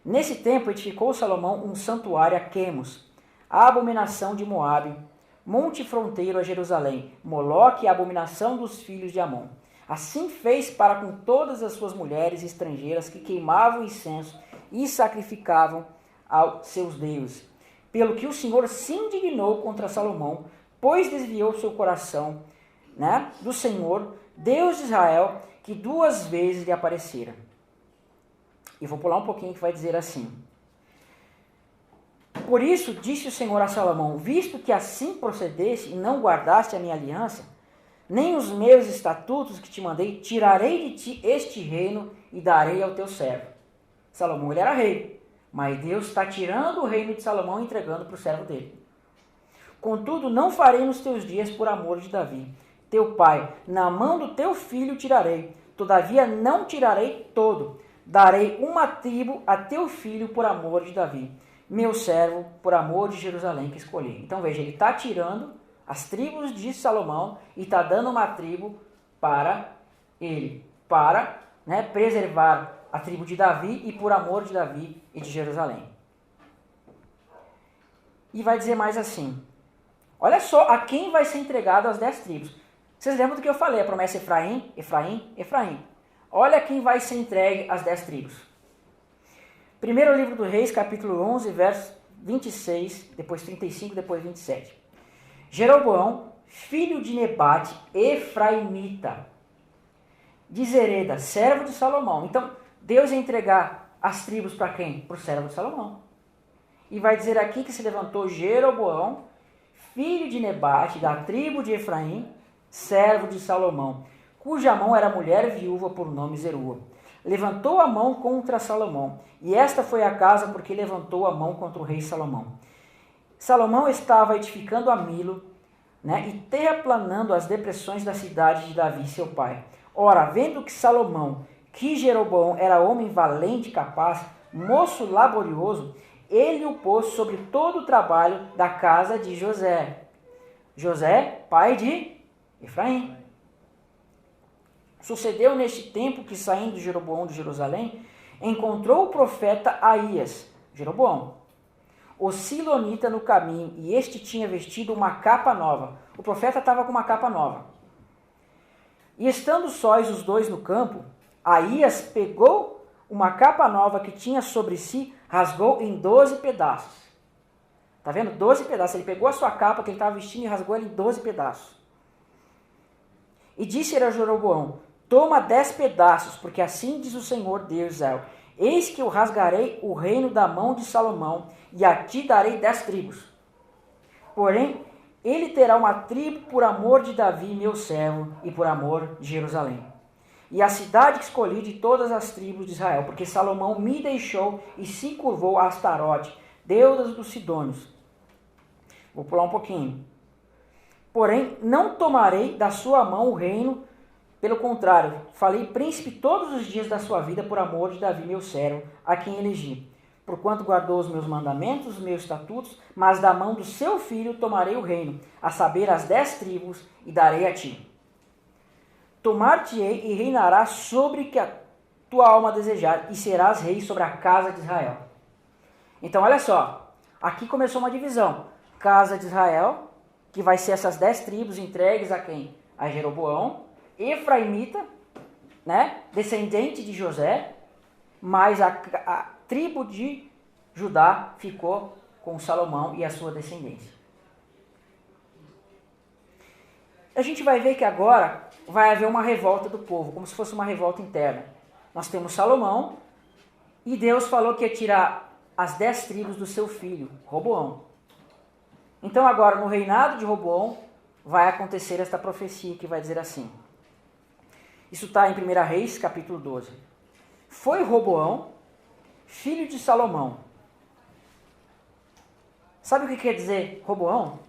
Nesse tempo edificou Salomão um santuário a Quemos, a abominação de Moabe, monte fronteiro a Jerusalém, Moloque, a abominação dos filhos de Amon. Assim fez para com todas as suas mulheres estrangeiras que queimavam incenso e sacrificavam aos seus deuses. Pelo que o Senhor se indignou contra Salomão, pois desviou seu coração, né, do Senhor, Deus de Israel, que 2 vezes lhe aparecera. E vou pular um pouquinho que vai dizer assim. Por isso disse o Senhor a Salomão, visto que assim procedeste e não guardaste a minha aliança, nem os meus estatutos que te mandei, tirarei de ti este reino e darei ao teu servo. Salomão ele era rei, mas Deus está tirando o reino de Salomão e entregando para o servo dele. Contudo, não farei nos teus dias por amor de Davi, teu pai, na mão do teu filho tirarei, todavia não tirarei todo, darei uma tribo a teu filho por amor de Davi, meu servo, por amor de Jerusalém que escolhi. Então veja, ele está tirando as tribos de Salomão e está dando uma tribo para ele, para, né, preservar a tribo de Davi e por amor de Davi e de Jerusalém. E vai dizer mais assim, olha só a quem vai ser entregado as 10 tribos. Vocês lembram do que eu falei, a promessa Efraim, Efraim, Efraim. Olha quem vai ser entregue às 10 tribos. Primeiro livro do Reis, capítulo 11, verso 26, depois 35, depois 27. Jeroboão, filho de Nebate, efraimita, de Zereda, servo de Salomão. Então, Deus ia entregar as tribos para quem? Para o servo de Salomão. E vai dizer aqui que se levantou Jeroboão, filho de Nebate, da tribo de Efraim, servo de Salomão, cuja mão era mulher viúva por nome Zerua. Levantou a mão contra Salomão, e esta foi a casa porque levantou a mão contra o rei Salomão. Salomão estava edificando a Milo, né, e terraplanando as depressões da cidade de Davi, seu pai. Ora, vendo que Salomão, que Jeroboão era homem valente e capaz, moço laborioso, ele o pôs sobre todo o trabalho da casa de José. José, pai de Efraim. Sucedeu neste tempo que, saindo Jeroboão de Jerusalém, encontrou o profeta Aías, Jeroboão, o silonita, no caminho, e este tinha vestido uma capa nova. O profeta estava com uma capa nova. E estando sós os dois no campo, Aías pegou uma capa nova que tinha sobre si, rasgou em 12 pedaços. Está vendo? 12 pedaços. Ele pegou a sua capa que ele estava vestindo e rasgou ela em 12 pedaços. E disse a Jeroboão, toma 10 pedaços, porque assim diz o Senhor Deus de Israel, eis que eu rasgarei o reino da mão de Salomão, e a ti darei 10 tribos. Porém, ele terá uma tribo por amor de Davi, meu servo, e por amor de Jerusalém. E a cidade que escolhi de todas as tribos de Israel, porque Salomão me deixou e se curvou a Astarote, deusa dos Sidônios. Vou pular um pouquinho. Porém, não tomarei da sua mão o reino, pelo contrário, falei príncipe todos os dias da sua vida por amor de Davi, meu servo, a quem elegi. porquanto guardou os meus mandamentos, os meus estatutos, mas da mão do seu filho tomarei o reino, a saber, as 10 tribos, e darei a ti. Tomar-te-ei e reinarás sobre que a tua alma desejar, e serás rei sobre a casa de Israel. Então, olha só, aqui começou uma divisão. Casa de Israel, que vai ser essas 10 tribos entregues a quem? A Jeroboão, Efraimita, né? Descendente de José, mas a tribo de Judá ficou com Salomão e a sua descendência. A gente vai ver que agora vai haver uma revolta do povo, como se fosse uma revolta interna. Nós temos Salomão, e Deus falou que ia tirar as 10 tribos do seu filho, Roboão. Então agora, no reinado de Roboão, vai acontecer esta profecia que vai dizer assim. Isso está em 1 Reis, capítulo 12. Foi Roboão, filho de Salomão. Sabe o que quer dizer Roboão?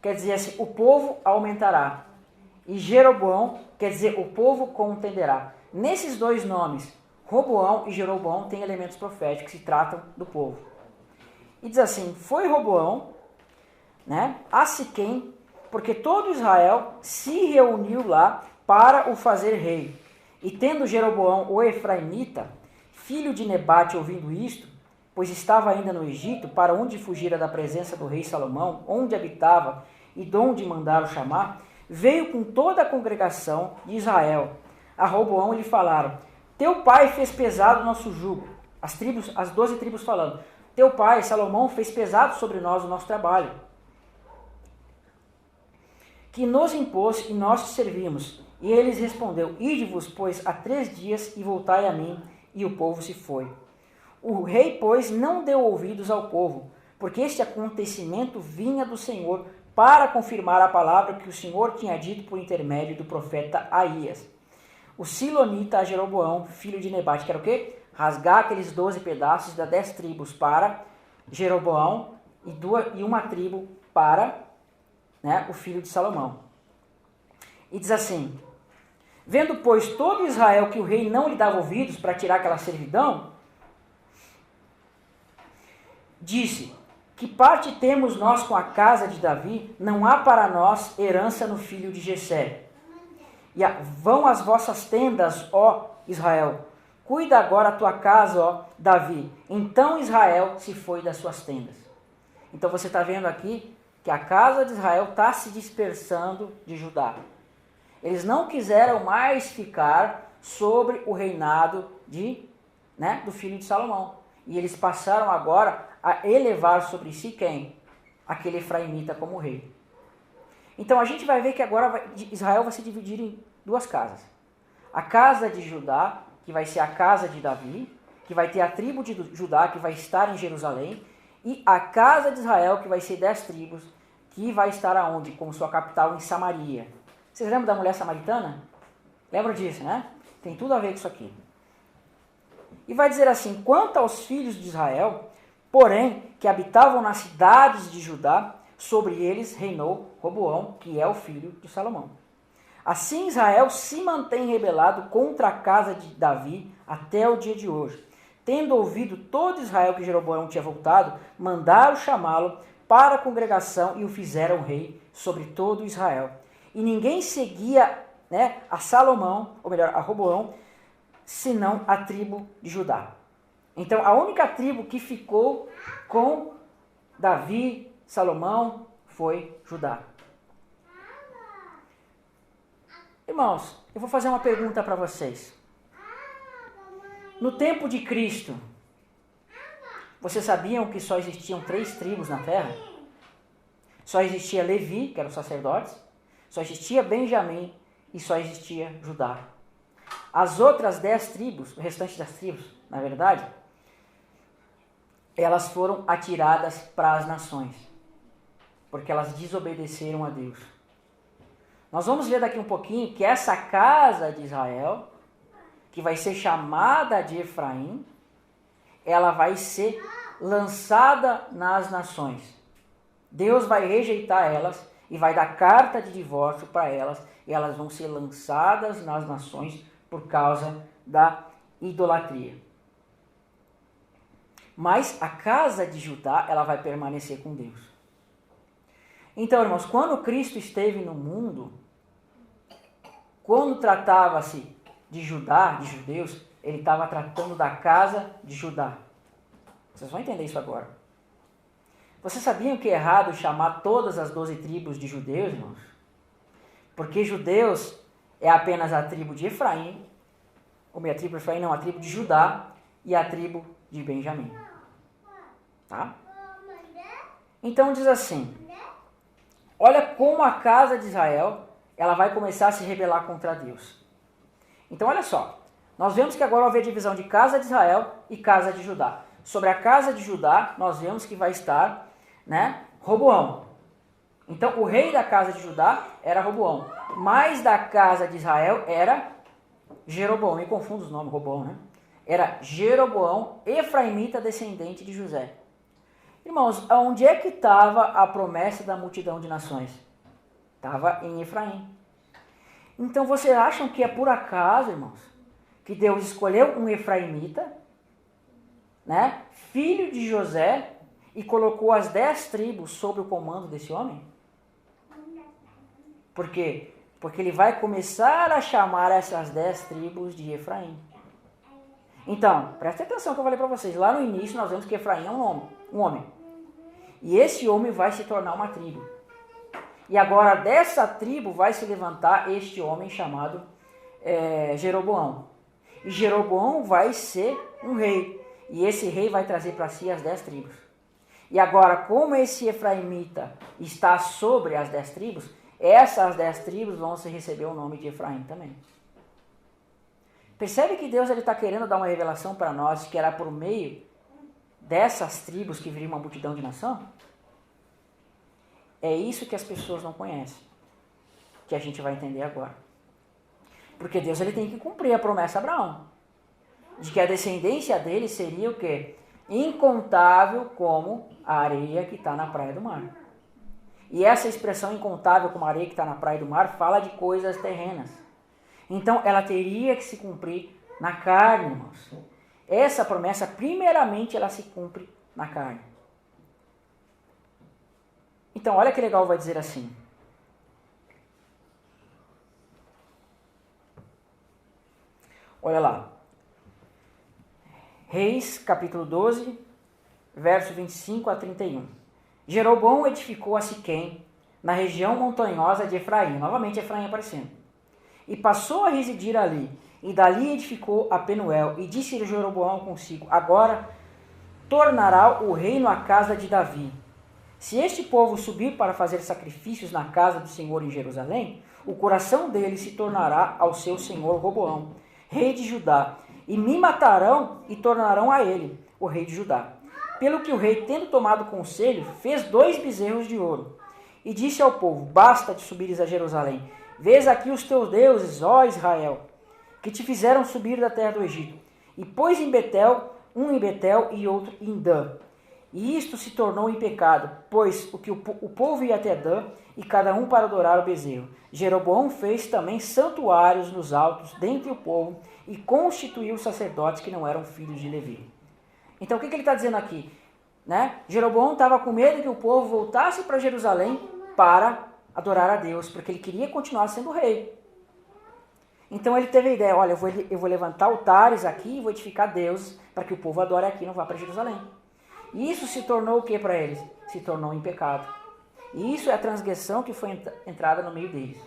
Quer dizer assim, o povo aumentará. E Jeroboão quer dizer o povo contenderá. Nesses dois nomes, Roboão e Jeroboão, têm elementos proféticos que se tratam do povo. E diz assim, foi Roboão, né, a Siquém, porque todo Israel se reuniu lá para o fazer rei. E tendo Jeroboão o Efraimita, filho de Nebate, ouvindo isto, pois estava ainda no Egito, para onde fugira da presença do rei Salomão, onde habitava e de onde mandaram chamar, veio com toda a congregação de Israel. A Roboão lhe falaram, teu pai fez pesado o nosso jugo. As 12 tribos falando, teu pai, Salomão, fez pesado sobre nós o nosso trabalho, que nos impôs e nós te servimos. E eles respondeu, ide-vos, pois, há 3 dias e voltai a mim. E o povo se foi. O rei, pois, não deu ouvidos ao povo, porque este acontecimento vinha do Senhor para confirmar a palavra que o Senhor tinha dito por intermédio do profeta Aías. O silonita Jeroboão, filho de Nebate, que era o quê? Rasgar aqueles 12 pedaços das 10 tribos para Jeroboão e uma tribo para, né, o filho de Salomão. E diz assim, vendo, pois, todo Israel que o rei não lhe dava ouvidos para tirar aquela servidão, disse, que parte temos nós com a casa de Davi? Não há para nós herança no filho de Jessé. E vão as vossas tendas, ó Israel. Cuida agora a tua casa, ó Davi. Então Israel se foi das suas tendas. Então você está vendo aqui que a casa de Israel está se dispersando de Judá. Eles não quiseram mais ficar sobre o reinado do filho de Salomão. E eles passaram agora a elevar sobre si quem? Aquele Efraimita como rei. Então a gente vai ver que agora Israel vai se dividir em 2 casas. A casa de Judá, que vai ser a casa de Davi, que vai ter a tribo de Judá, que vai estar em Jerusalém, e a casa de Israel, que vai ser 10 tribos, que vai estar aonde? Como sua capital, em Samaria. Vocês lembram da mulher samaritana? Lembram disso, né? Tem tudo a ver com isso aqui. E vai dizer assim, quanto aos filhos de Israel, porém, que habitavam nas cidades de Judá, sobre eles reinou Roboão, que é o filho de Salomão. Assim Israel se mantém rebelado contra a casa de Davi até o dia de hoje. Tendo ouvido todo Israel que Jeroboão tinha voltado, mandaram chamá-lo para a congregação e o fizeram rei sobre todo Israel. E ninguém seguia, né, a Salomão, ou melhor, a Roboão, senão a tribo de Judá. Então a única tribo que ficou com Davi, Salomão, foi Judá. Irmãos, eu vou fazer uma pergunta para vocês. No tempo de Cristo, vocês sabiam que só existiam 3 tribos na terra? Só existia Levi, que eram os sacerdotes, só existia Benjamim e só existia Judá. As outras 10 tribos, o restante das tribos, na verdade, elas foram atiradas para as nações, porque elas desobedeceram a Deus. Nós vamos ver daqui um pouquinho que essa casa de Israel, que vai ser chamada de Efraim, ela vai ser lançada nas nações. Deus vai rejeitar elas e vai dar carta de divórcio para elas, e elas vão ser lançadas nas nações por causa da idolatria. Mas a casa de Judá, ela vai permanecer com Deus. Então, irmãos, quando Cristo esteve no mundo, quando tratava-se de Judá, de judeus, ele estava tratando da casa de Judá. Vocês vão entender isso agora. Vocês sabiam que é errado chamar todas as 12 tribos de judeus, irmãos? Porque judeus é apenas a tribo de Efraim, ou a tribo de Efraim não, a tribo de Judá e a tribo de Benjamim. Tá? Então diz assim, olha como a casa de Israel, ela vai começar a se rebelar contra Deus. Então olha só, nós vemos que agora vai haver divisão de casa de Israel e casa de Judá. Sobre a casa de Judá, nós vemos que vai estar, Roboão. Então o rei da casa de Judá era Roboão, mas da casa de Israel era Jeroboão. Me confundo os nomes, Roboão, Era Jeroboão, efraimita, descendente de José. Irmãos, onde é que estava a promessa da multidão de nações? Estava em Efraim. Então vocês acham que é por acaso, irmãos, que Deus escolheu um efraimita, filho de José, e colocou as 10 tribos sob o comando desse homem? Por quê? Porque ele vai começar a chamar essas 10 tribos de Efraim. Então, presta atenção que eu falei para vocês. Lá no início nós vemos que Efraim é um homem. E esse homem vai se tornar uma tribo. E agora dessa tribo vai se levantar este homem chamado Jeroboão. E Jeroboão vai ser um rei. E esse rei vai trazer para si as 10 tribos. E agora, como esse efraimita está sobre as 10 tribos, essas 10 tribos vão se receber o nome de Efraim também. Percebe que Deus está querendo dar uma revelação para nós que era por meio dessas tribos que viria uma multidão de nação? É isso que as pessoas não conhecem, que a gente vai entender agora. Porque Deus ele tem que cumprir a promessa a Abraão, de que a descendência dele seria o quê? Incontável como a areia que está na praia do mar. E essa expressão incontável como a areia que está na praia do mar fala de coisas terrenas. Então ela teria que se cumprir na carne, irmãos. Essa promessa, primeiramente, ela se cumpre na carne. Então, olha que legal, vai dizer assim. Olha lá. Reis, capítulo 12, verso 25 a 31. Jeroboão edificou a Siquém, na região montanhosa de Efraim. Novamente Efraim aparecendo. E passou a residir ali. E dali edificou a Penuel. E disse Jeroboão consigo, agora tornará o reino à casa de Davi. Se este povo subir para fazer sacrifícios na casa do Senhor em Jerusalém, o coração dele se tornará ao seu senhor Roboão, rei de Judá, e me matarão e tornarão a ele, o rei de Judá. Pelo que o rei, tendo tomado conselho, fez 2 bezerros de ouro, e disse ao povo, basta de subires a Jerusalém, vês aqui os teus deuses, ó Israel, que te fizeram subir da terra do Egito, e pôs em Betel, um em Betel e outro em Dan. E isto se tornou em pecado, pois o povo ia até Dan, e cada um para adorar o bezerro. Jeroboão fez também santuários nos altos, dentre o povo, e constituiu sacerdotes que não eram filhos de Levi. Então o que ele está dizendo aqui? Jeroboão estava com medo que o povo voltasse para Jerusalém para adorar a Deus, porque ele queria continuar sendo rei. Então ele teve a ideia, olha, eu vou levantar altares aqui e vou edificar deuses para que o povo adore aqui e não vá para Jerusalém. E isso se tornou o que para eles? Se tornou em pecado. E isso é a transgressão que foi entrada no meio deles.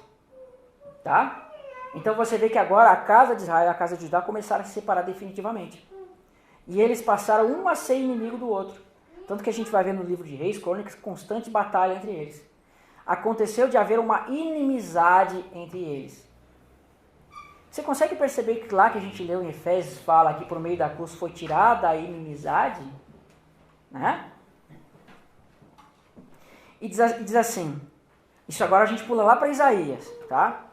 Tá? Então você vê que agora a casa de Israel e a casa de Judá começaram a se separar definitivamente. E eles passaram um a ser inimigo do outro. Tanto que a gente vai ver no livro de Reis, Crônicas, constante batalha entre eles. Aconteceu de haver uma inimizade entre eles. Você consegue perceber que lá que a gente leu em Efésios, fala que por meio da cruz foi tirada a inimizade? E diz assim, isso agora a gente pula lá para Isaías, tá?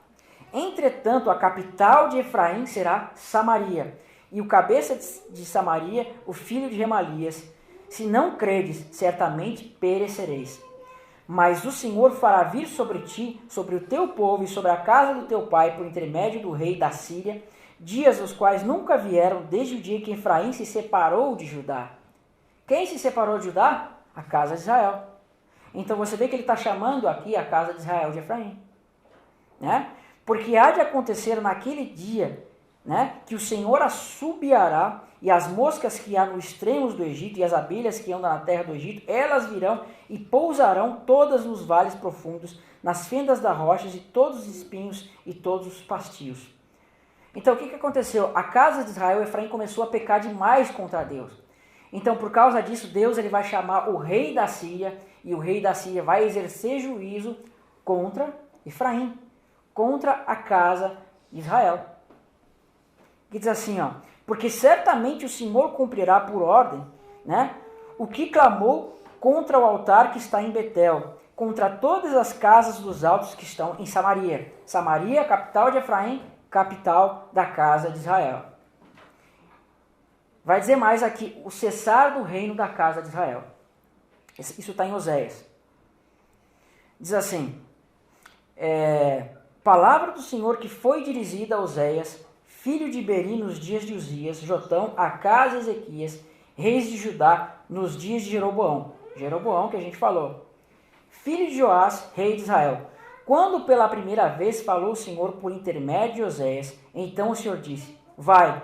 Entretanto, a capital de Efraim será Samaria, e o cabeça de Samaria, o filho de Remalias. Se não credes, certamente perecereis. Mas o Senhor fará vir sobre ti, sobre o teu povo e sobre a casa do teu pai, por intermédio do rei da Síria, dias os quais nunca vieram desde o dia que Efraim se separou de Judá. Quem se separou de Judá? A casa de Israel. Então você vê que ele está chamando aqui a casa de Israel de Efraim. Né? Porque há de acontecer naquele dia, né, que o Senhor assobiará, e as moscas que há nos extremos do Egito, e as abelhas que andam na terra do Egito, elas virão e pousarão todas nos vales profundos, nas fendas das rochas, e todos os espinhos e todos os pastios. Então o que aconteceu? A casa de Israel, Efraim, começou a pecar demais contra Deus. Então por causa disso, Deus ele vai chamar o rei da Síria, e o rei da Síria vai exercer juízo contra Efraim, contra a casa de Israel. Que diz assim, ó, porque certamente o Senhor cumprirá por ordem, né, o que clamou contra o altar que está em Betel, contra todas as casas dos altos que estão em Samaria. Samaria, capital de Efraim, capital da casa de Israel. Vai dizer mais aqui, o cessar do reino da casa de Israel. Isso está em Oséias. Diz assim, palavra do Senhor que foi dirigida a Oséias, filho de Beri, nos dias de Uzias, Jotão, Acás e Ezequias, reis de Judá, nos dias de Jeroboão. Jeroboão que a gente falou. Filho de Joás, rei de Israel. Quando pela primeira vez falou o Senhor por intermédio de Oséias, então o Senhor disse, vai,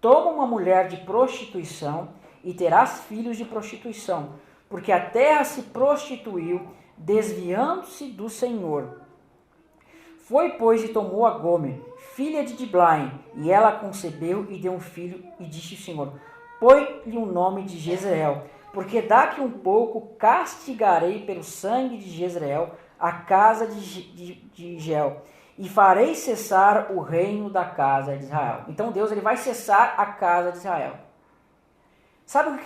toma uma mulher de prostituição e terás filhos de prostituição, porque a terra se prostituiu, desviando-se do Senhor. Foi, pois, e tomou a Gomer, filha de Diblaim, e ela concebeu e deu um filho, e disse o Senhor, põe-lhe o nome de Jezreel, porque daqui um pouco castigarei pelo sangue de Jezreel a casa de Gel, e farei cessar o reino da casa de Israel. Então Deus ele vai cessar a casa de Israel. Sabe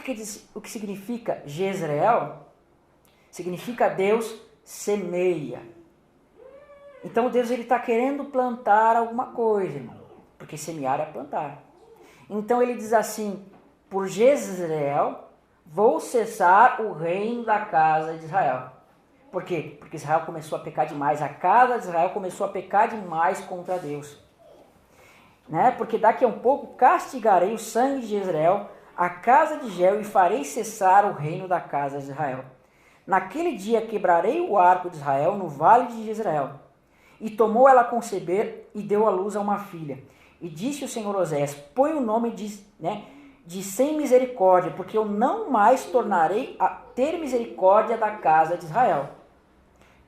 o que significa Jezreel? Significa Deus semeia. Então Deus ele está querendo plantar alguma coisa, irmão, porque semear é plantar. Então ele diz assim, por Jezreel vou cessar o reino da casa de Israel. Por quê? Porque Israel começou a pecar demais, a casa de Israel começou a pecar demais contra Deus. Né? Porque daqui a um pouco castigarei o sangue de Jezreel, a casa de Gel, e farei cessar o reino da casa de Israel. Naquele dia quebrarei o arco de Israel no vale de Jezreel. E tomou ela a conceber e deu à luz a uma filha. E disse o Senhor Oséias, põe o nome de sem misericórdia, porque eu não mais tornarei a ter misericórdia da casa de Israel,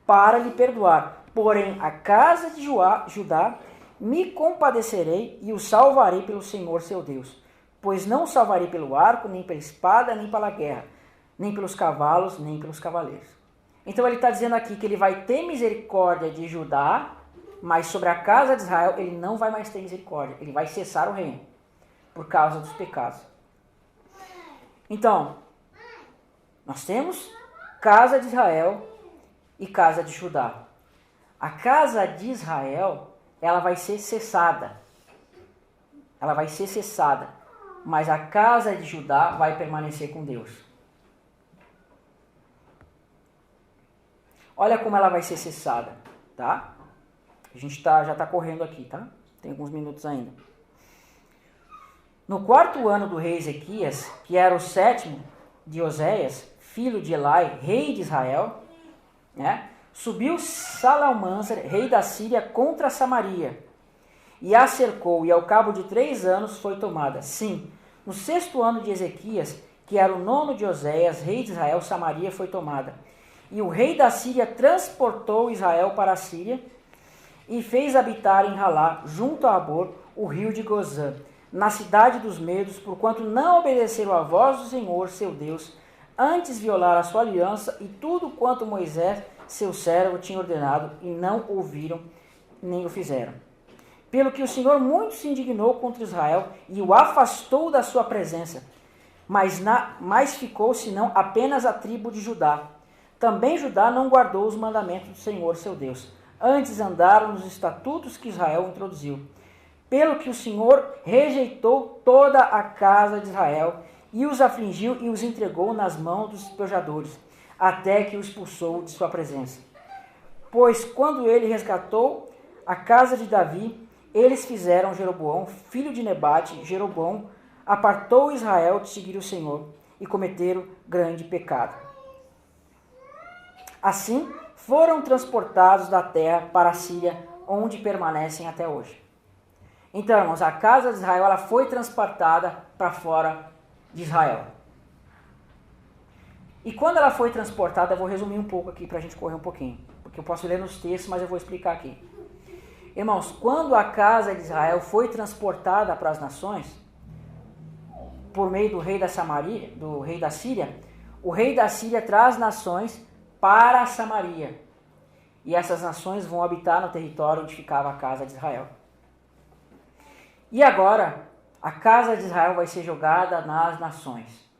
para lhe perdoar. Porém, a casa de Judá me compadecerei e o salvarei pelo Senhor seu Deus. Pois não o salvarei pelo arco, nem pela espada, nem pela guerra, nem pelos cavalos, nem pelos cavaleiros. Então ele está dizendo aqui que ele vai ter misericórdia de Judá, mas sobre a casa de Israel ele não vai mais ter misericórdia. Ele vai cessar o reino, por causa dos pecados. Então, nós temos casa de Israel e casa de Judá. A casa de Israel, ela vai ser cessada. Ela vai ser cessada. Mas a casa de Judá vai permanecer com Deus. Olha como ela vai ser cessada, tá? A gente já está correndo aqui, tá? Tem alguns minutos ainda. No 4º ano do rei Ezequias, que era o 7º de Oséias, filho de Elai, rei de Israel, né? Subiu Salmanasar, rei da Síria, contra Samaria, e a cercou, e ao cabo de 3 anos foi tomada. Sim, no 6º ano de Ezequias, que era o 9º de Oséias, rei de Israel, Samaria foi tomada. E o rei da Síria transportou Israel para a Síria, e fez habitar em Halá, junto a Abor, o rio de Gozã, na cidade dos medos, porquanto não obedeceram à voz do Senhor, seu Deus, antes violaram a sua aliança e tudo quanto Moisés, seu servo, tinha ordenado, e não ouviram, nem o fizeram. Pelo que o Senhor muito se indignou contra Israel e o afastou da sua presença, mas ficou, senão, apenas a tribo de Judá. Também Judá não guardou os mandamentos do Senhor, seu Deus, antes andaram nos estatutos que Israel introduziu. Pelo que o Senhor rejeitou toda a casa de Israel, e os afligiu e os entregou nas mãos dos despojadores, até que os expulsou de sua presença. Pois quando ele resgatou a casa de Davi, eles fizeram Jeroboão, filho de Nebate. Jeroboão apartou Israel de seguir o Senhor, e cometeram grande pecado. Assim, foram transportados da terra para a Síria, onde permanecem até hoje. Então, irmãos, a casa de Israel ela foi transportada para fora de Israel. E quando ela foi transportada, eu vou resumir um pouco aqui para a gente correr um pouquinho, porque eu posso ler nos textos, mas eu vou explicar aqui. Irmãos, quando a casa de Israel foi transportada para as nações, por meio do rei da Samaria, do rei da Síria, o rei da Síria traz nações para a Samaria. E essas nações vão habitar no território onde ficava a casa de Israel. E agora, a casa de Israel vai ser jogada nas nações.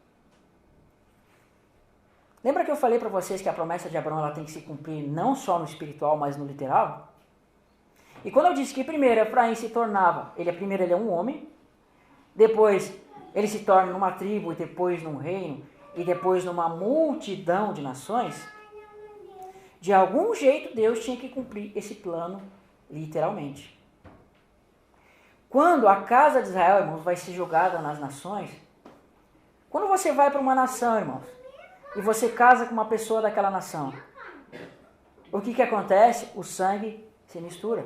Lembra que eu falei para vocês que a promessa de Abraão ela tem que se cumprir não só no espiritual, mas no literal? E quando eu disse que primeiro Efraim se tornava, primeiro ele é um homem, depois ele se torna numa tribo, e depois num reino, e depois numa multidão de nações, de algum jeito Deus tinha que cumprir esse plano literalmente. Quando a casa de Israel, irmãos, vai ser jogada nas nações, quando você vai para uma nação, irmãos, e você casa com uma pessoa daquela nação, o que acontece? O sangue se mistura.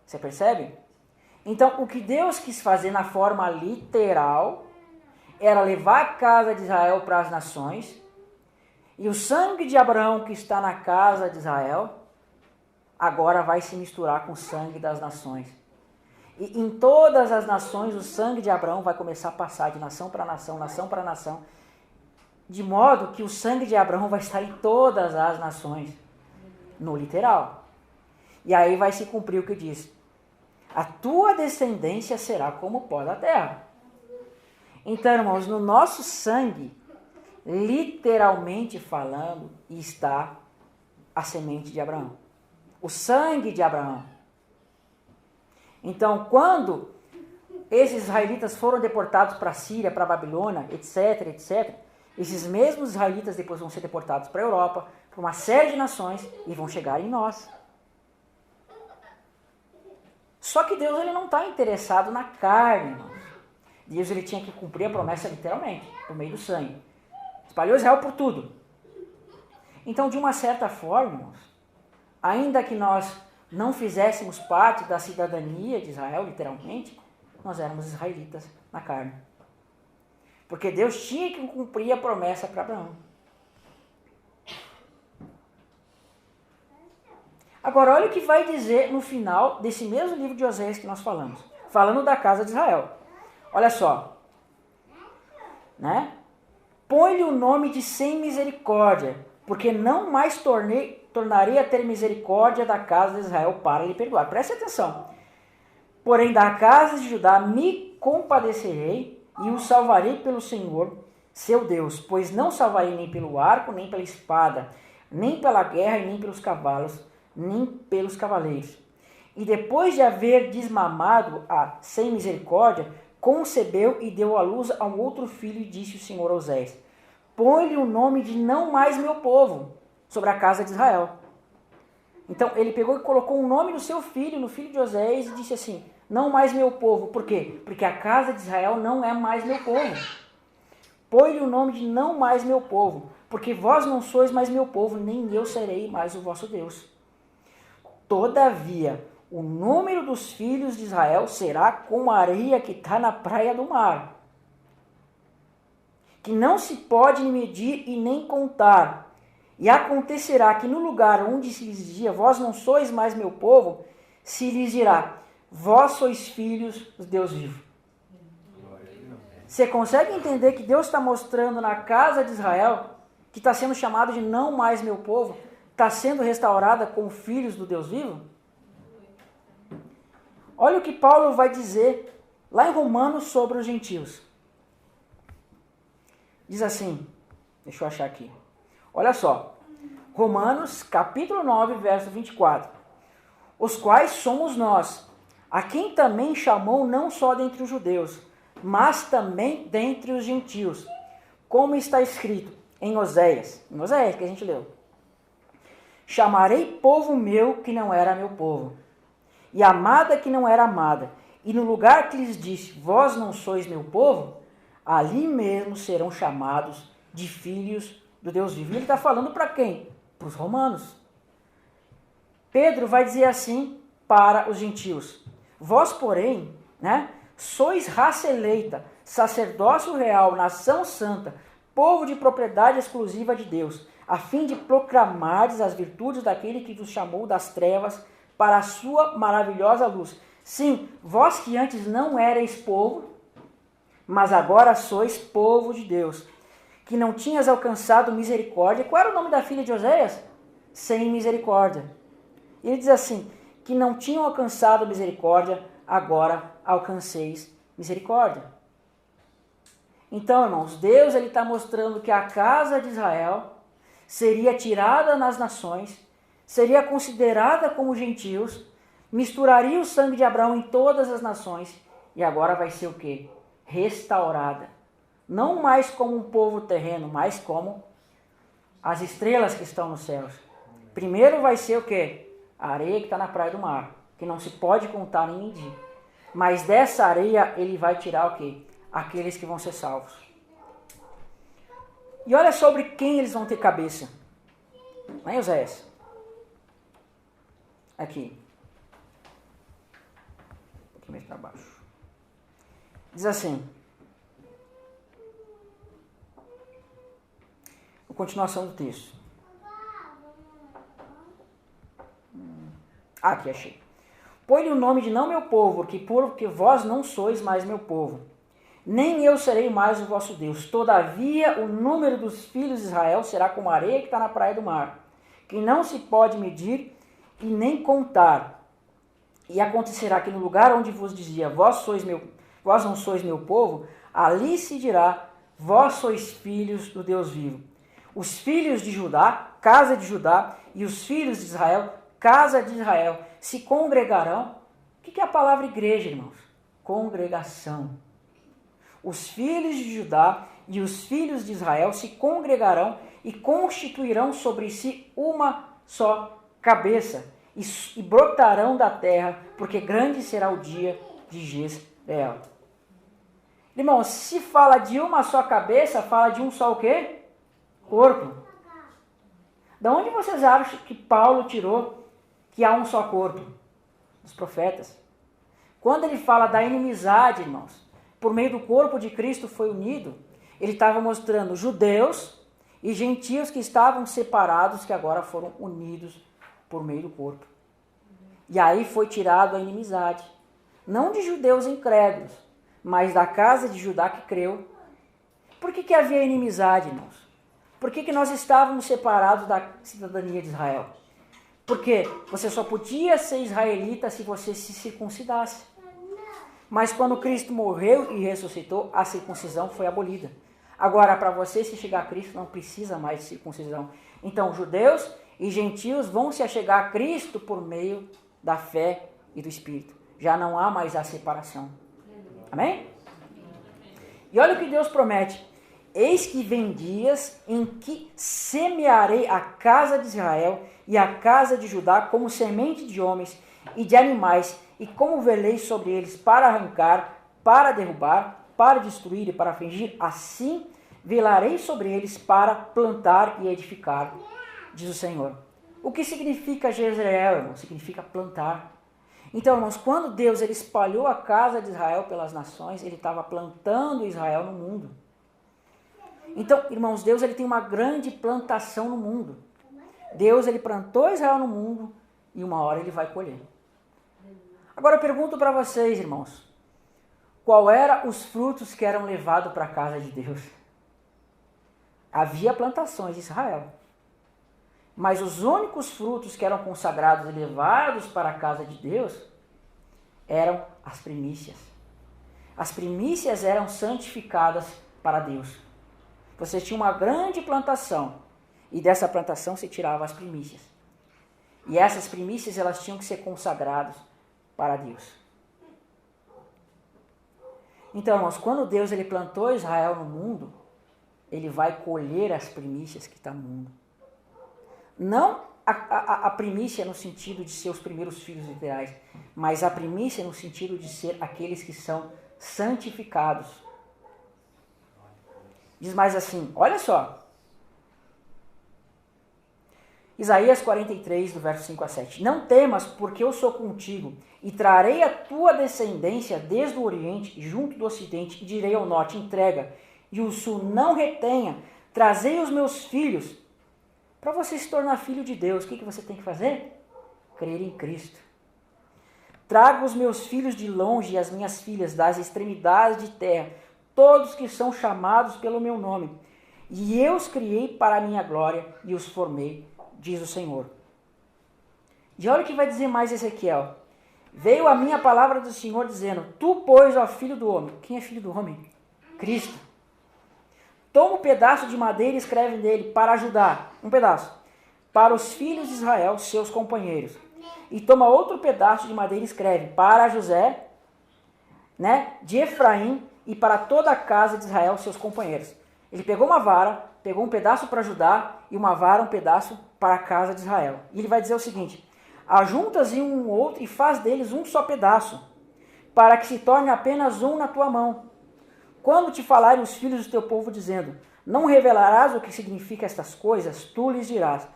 Você percebe? Então, o que Deus quis fazer na forma literal era levar a casa de Israel para as nações, e o sangue de Abraão que está na casa de Israel agora vai se misturar com o sangue das nações. E em todas as nações o sangue de Abraão vai começar a passar de nação para nação, nação para nação, de modo que o sangue de Abraão vai estar em todas as nações, no literal. E aí vai se cumprir o que diz: a tua descendência será como o pó da terra. Então, irmãos, no nosso sangue, literalmente falando, está a semente de Abraão. O sangue de Abraão. Então, quando esses israelitas foram deportados para a Síria, para a Babilônia, etc, etc, esses mesmos israelitas depois vão ser deportados para a Europa, para uma série de nações, e vão chegar em nós. Só que Deus ele não está interessado na carne, irmãos. Deus ele tinha que cumprir a promessa literalmente, por meio do sangue. Espalhou Israel por tudo. Então, de uma certa forma, irmãos, ainda que nós não fizéssemos parte da cidadania de Israel, literalmente, nós éramos israelitas na carne. Porque Deus tinha que cumprir a promessa para Abraão. Agora, olha o que vai dizer no final desse mesmo livro de Oséias que nós falamos. Falando da casa de Israel. Olha só. Né? Põe-lhe o nome de sem misericórdia, porque não mais tornarei a ter misericórdia da casa de Israel para lhe perdoar. Preste atenção. Porém, da casa de Judá me compadecerei e o salvarei pelo Senhor, seu Deus, pois não salvarei nem pelo arco, nem pela espada, nem pela guerra e nem pelos cavalos, nem pelos cavaleiros. E depois de haver desmamado a sem misericórdia, concebeu e deu à luz a um outro filho, e disse o Senhor a Oséias: põe-lhe o nome de não mais meu povo, sobre a casa de Israel. Então ele pegou e colocou um nome no seu filho, no filho de Oséias, e disse assim: não mais meu povo. Por quê? Porque a casa de Israel não é mais meu povo. Põe-lhe o nome de não mais meu povo, porque vós não sois mais meu povo, nem eu serei mais o vosso Deus. Todavia, o número dos filhos de Israel será como a areia que está na praia do mar, que não se pode medir e nem contar. E acontecerá que no lugar onde se lhes dizia, vós não sois mais meu povo, se lhes dirá, vós sois filhos do Deus vivo. Você consegue entender que Deus está mostrando na casa de Israel, que está sendo chamado de não mais meu povo, está sendo restaurada como filhos do Deus vivo? Olha o que Paulo vai dizer lá em Romanos sobre os gentios. Diz assim, deixa eu achar aqui. Olha só, Romanos capítulo 9, verso 24. Os quais somos nós, a quem também chamou não só dentre os judeus, mas também dentre os gentios, como está escrito em Oséias que a gente leu. Chamarei povo meu que não era meu povo, e amada que não era amada, e no lugar que lhes disse, vós não sois meu povo, ali mesmo serão chamados de filhos do Deus vivo. E ele está falando para quem? Para os romanos. Pedro vai dizer assim para os gentios: vós, porém, sois raça eleita, sacerdócio real, nação santa, povo de propriedade exclusiva de Deus, a fim de proclamardes as virtudes daquele que vos chamou das trevas para a sua maravilhosa luz. Sim, vós que antes não erais povo, mas agora sois povo de Deus, que não tinhas alcançado misericórdia. Qual era o nome da filha de Oséias? Sem misericórdia. E ele diz assim, que não tinham alcançado misericórdia, agora alcanceis misericórdia. Então, irmãos, Deus está mostrando que a casa de Israel seria tirada nas nações, seria considerada como gentios, misturaria o sangue de Abraão em todas as nações, e agora vai ser o quê? Restaurada. Não mais como um povo terreno, mas como as estrelas que estão nos céus. Primeiro vai ser o quê? A areia que está na praia do mar, que não se pode contar nem medir. Mas dessa areia ele vai tirar o quê? Aqueles que vão ser salvos. E olha sobre quem eles vão ter cabeça. Não é, Oséias? Aqui. Um pouquinho mais para baixo. Diz assim. A continuação do texto. Aqui, achei. Põe-lhe o nome de não meu povo, porque vós não sois mais meu povo. Nem eu serei mais o vosso Deus. Todavia, o número dos filhos de Israel será como a areia que está na praia do mar, que não se pode medir e nem contar. E acontecerá que no lugar onde vos dizia, vós não sois meu povo, ali se dirá, vós sois filhos do Deus vivo. Os filhos de Judá, casa de Judá, e os filhos de Israel, casa de Israel, se congregarão. O que é a palavra igreja, irmãos? Congregação. Os filhos de Judá e os filhos de Israel se congregarão e constituirão sobre si uma só cabeça e brotarão da terra, porque grande será o dia de Jezreel. Irmãos, se fala de uma só cabeça, fala de um só o quê? Corpo. Da onde vocês acham que Paulo tirou que há um só corpo? Dos profetas. Quando ele fala da inimizade, irmãos, por meio do corpo de Cristo foi unido, ele estava mostrando judeus e gentios que estavam separados, que agora foram unidos por meio do corpo. E aí foi tirado a inimizade. Não de judeus incrédulos, mas da casa de Judá que creu. Por que havia inimizade, irmãos? Por que nós estávamos separados da cidadania de Israel? Porque você só podia ser israelita se você se circuncidasse. Mas quando Cristo morreu e ressuscitou, a circuncisão foi abolida. Agora, para você se chegar a Cristo, não precisa mais de circuncisão. Então, judeus e gentios vão se achegar a Cristo por meio da fé e do Espírito. Já não há mais a separação. Amém? E olha o que Deus promete. Eis que vem dias em que semearei a casa de Israel e a casa de Judá como semente de homens e de animais, e como velei sobre eles para arrancar, para derrubar, para destruir e para afligir, assim velarei sobre eles para plantar e edificar, diz o Senhor. O que significa Jezreel, irmão? Significa plantar. Então, irmãos, quando Deus ele espalhou a casa de Israel pelas nações, ele estava plantando Israel no mundo. Então, irmãos, Deus ele tem uma grande plantação no mundo. Deus ele plantou Israel no mundo e uma hora ele vai colher. Agora eu pergunto para vocês, irmãos, qual eram os frutos que eram levados para a casa de Deus? Havia plantações de Israel, mas os únicos frutos que eram consagrados e levados para a casa de Deus eram as primícias. As primícias eram santificadas para Deus. Você tinha uma grande plantação e dessa plantação se tirava as primícias. E essas primícias elas tinham que ser consagradas para Deus. Então, irmãos, quando Deus ele plantou Israel no mundo, ele vai colher as primícias que estão no mundo. Não a primícia no sentido de ser os primeiros filhos literais, mas a primícia no sentido de ser aqueles que são santificados. Diz mais assim, olha só. Isaías 43, do verso 5 a 7. Não temas, porque eu sou contigo, e trarei a tua descendência desde o oriente, junto do ocidente, e direi ao norte, entrega, e o sul não retenha. Trazei os meus filhos. Para você se tornar filho de Deus, o que você tem que fazer? Crer em Cristo. Trago os meus filhos de longe e as minhas filhas das extremidades de terra, todos que são chamados pelo meu nome. E eu os criei para a minha glória e os formei, diz o Senhor. E olha o que vai dizer mais Ezequiel. Veio a minha palavra do Senhor dizendo, tu, pois, ó filho do homem. Quem é filho do homem? Cristo. Toma um pedaço de madeira e escreve nele para ajudar. Um pedaço. Para os filhos de Israel, seus companheiros. E toma outro pedaço de madeira e escreve para José, de Efraim e para toda a casa de Israel, seus companheiros. Ele pegou uma vara, pegou um pedaço para Judá e uma vara, um pedaço para a casa de Israel. E ele vai dizer o seguinte, ajuntas em um outro e faz deles um só pedaço, para que se torne apenas um na tua mão. Quando te falarem os filhos do teu povo dizendo, não revelarás o que significa estas coisas, tu lhes dirás,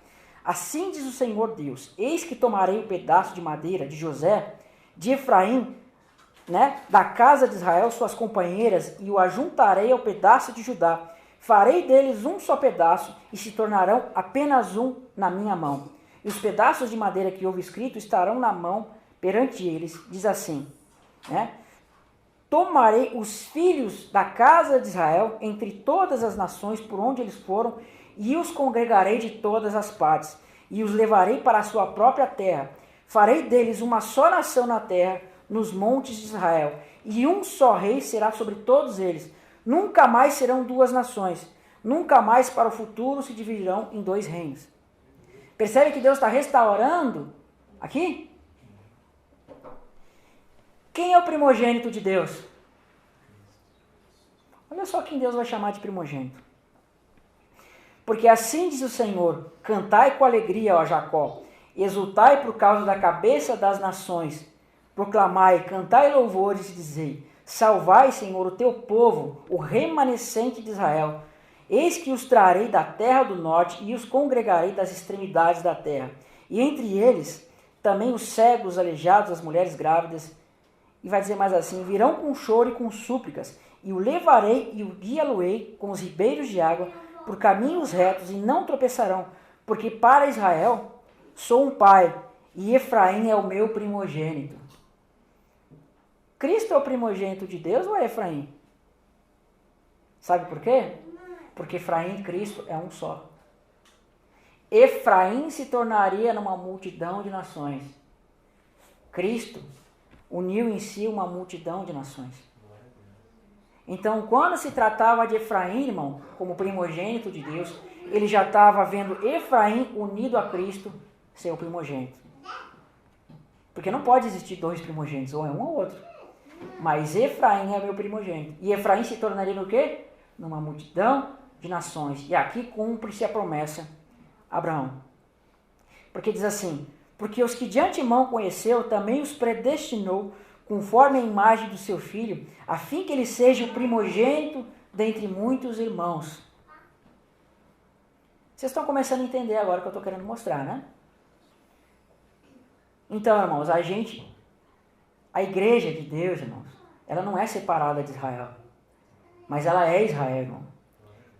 assim diz o Senhor Deus, eis que tomarei o pedaço de madeira de José, de Efraim, da casa de Israel, suas companheiras, e o ajuntarei ao pedaço de Judá. Farei deles um só pedaço, e se tornarão apenas um na minha mão. E os pedaços de madeira que houve escrito estarão na mão perante eles, diz assim, tomarei os filhos da casa de Israel entre todas as nações por onde eles foram, e os congregarei de todas as partes, e os levarei para a sua própria terra. Farei deles uma só nação na terra, nos montes de Israel, e um só rei será sobre todos eles. Nunca mais serão duas nações, nunca mais para o futuro se dividirão em dois reinos. Percebe que Deus está restaurando aqui? Quem é o primogênito de Deus? Olha só quem Deus vai chamar de primogênito. Porque assim diz o Senhor, cantai com alegria, ó Jacó, exultai por causa da cabeça das nações, proclamai, cantai louvores e dizei, salvai, Senhor, o teu povo, o remanescente de Israel. Eis que os trarei da terra do norte e os congregarei das extremidades da terra. E entre eles também os cegos, os aleijados, as mulheres grávidas. E vai dizer mais assim, virão com choro e com súplicas, e o levarei e o guiá-lo-ei com os ribeiros de água, por caminhos retos, e não tropeçarão, porque para Israel sou um pai, e Efraim é o meu primogênito. Cristo é o primogênito de Deus ou é Efraim? Sabe por quê? Porque Efraim e Cristo é um só. Efraim se tornaria numa multidão de nações. Cristo uniu em si uma multidão de nações. Então, quando se tratava de Efraim, irmão, como primogênito de Deus, ele já estava vendo Efraim unido a Cristo, seu primogênito. Porque não pode existir dois primogênitos, ou é um ou outro. Mas Efraim é meu primogênito. E Efraim se tornaria no quê? Numa multidão de nações. E aqui cumpre-se a promessa a Abraão. Porque diz assim, porque os que de antemão conheceu, também os predestinou, conforme a imagem do seu filho, a fim que ele seja o primogênito dentre muitos irmãos. Vocês estão começando a entender agora o que eu estou querendo mostrar, né? Então, irmãos, a igreja de Deus, irmãos, ela não é separada de Israel, mas ela é Israel, irmão.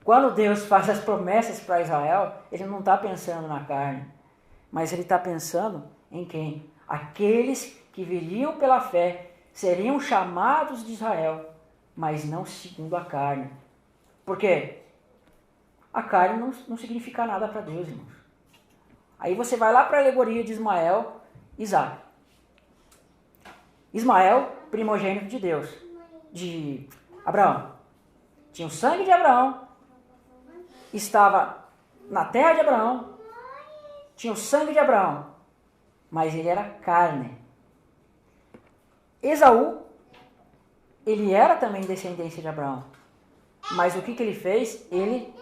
Quando Deus faz as promessas para Israel, ele não está pensando na carne, mas ele está pensando em quem? Aqueles que viriam pela fé seriam chamados de Israel, mas não segundo a carne. Por quê? A carne não significa nada para Deus, irmãos. Aí você vai lá para a alegoria de Ismael, Isaac. Ismael, primogênito de Deus, de Abraão. Tinha o sangue de Abraão, estava na terra de Abraão, tinha o sangue de Abraão, mas ele era carne. Esaú, ele era também descendência de Abraão, mas o que ele fez? Ele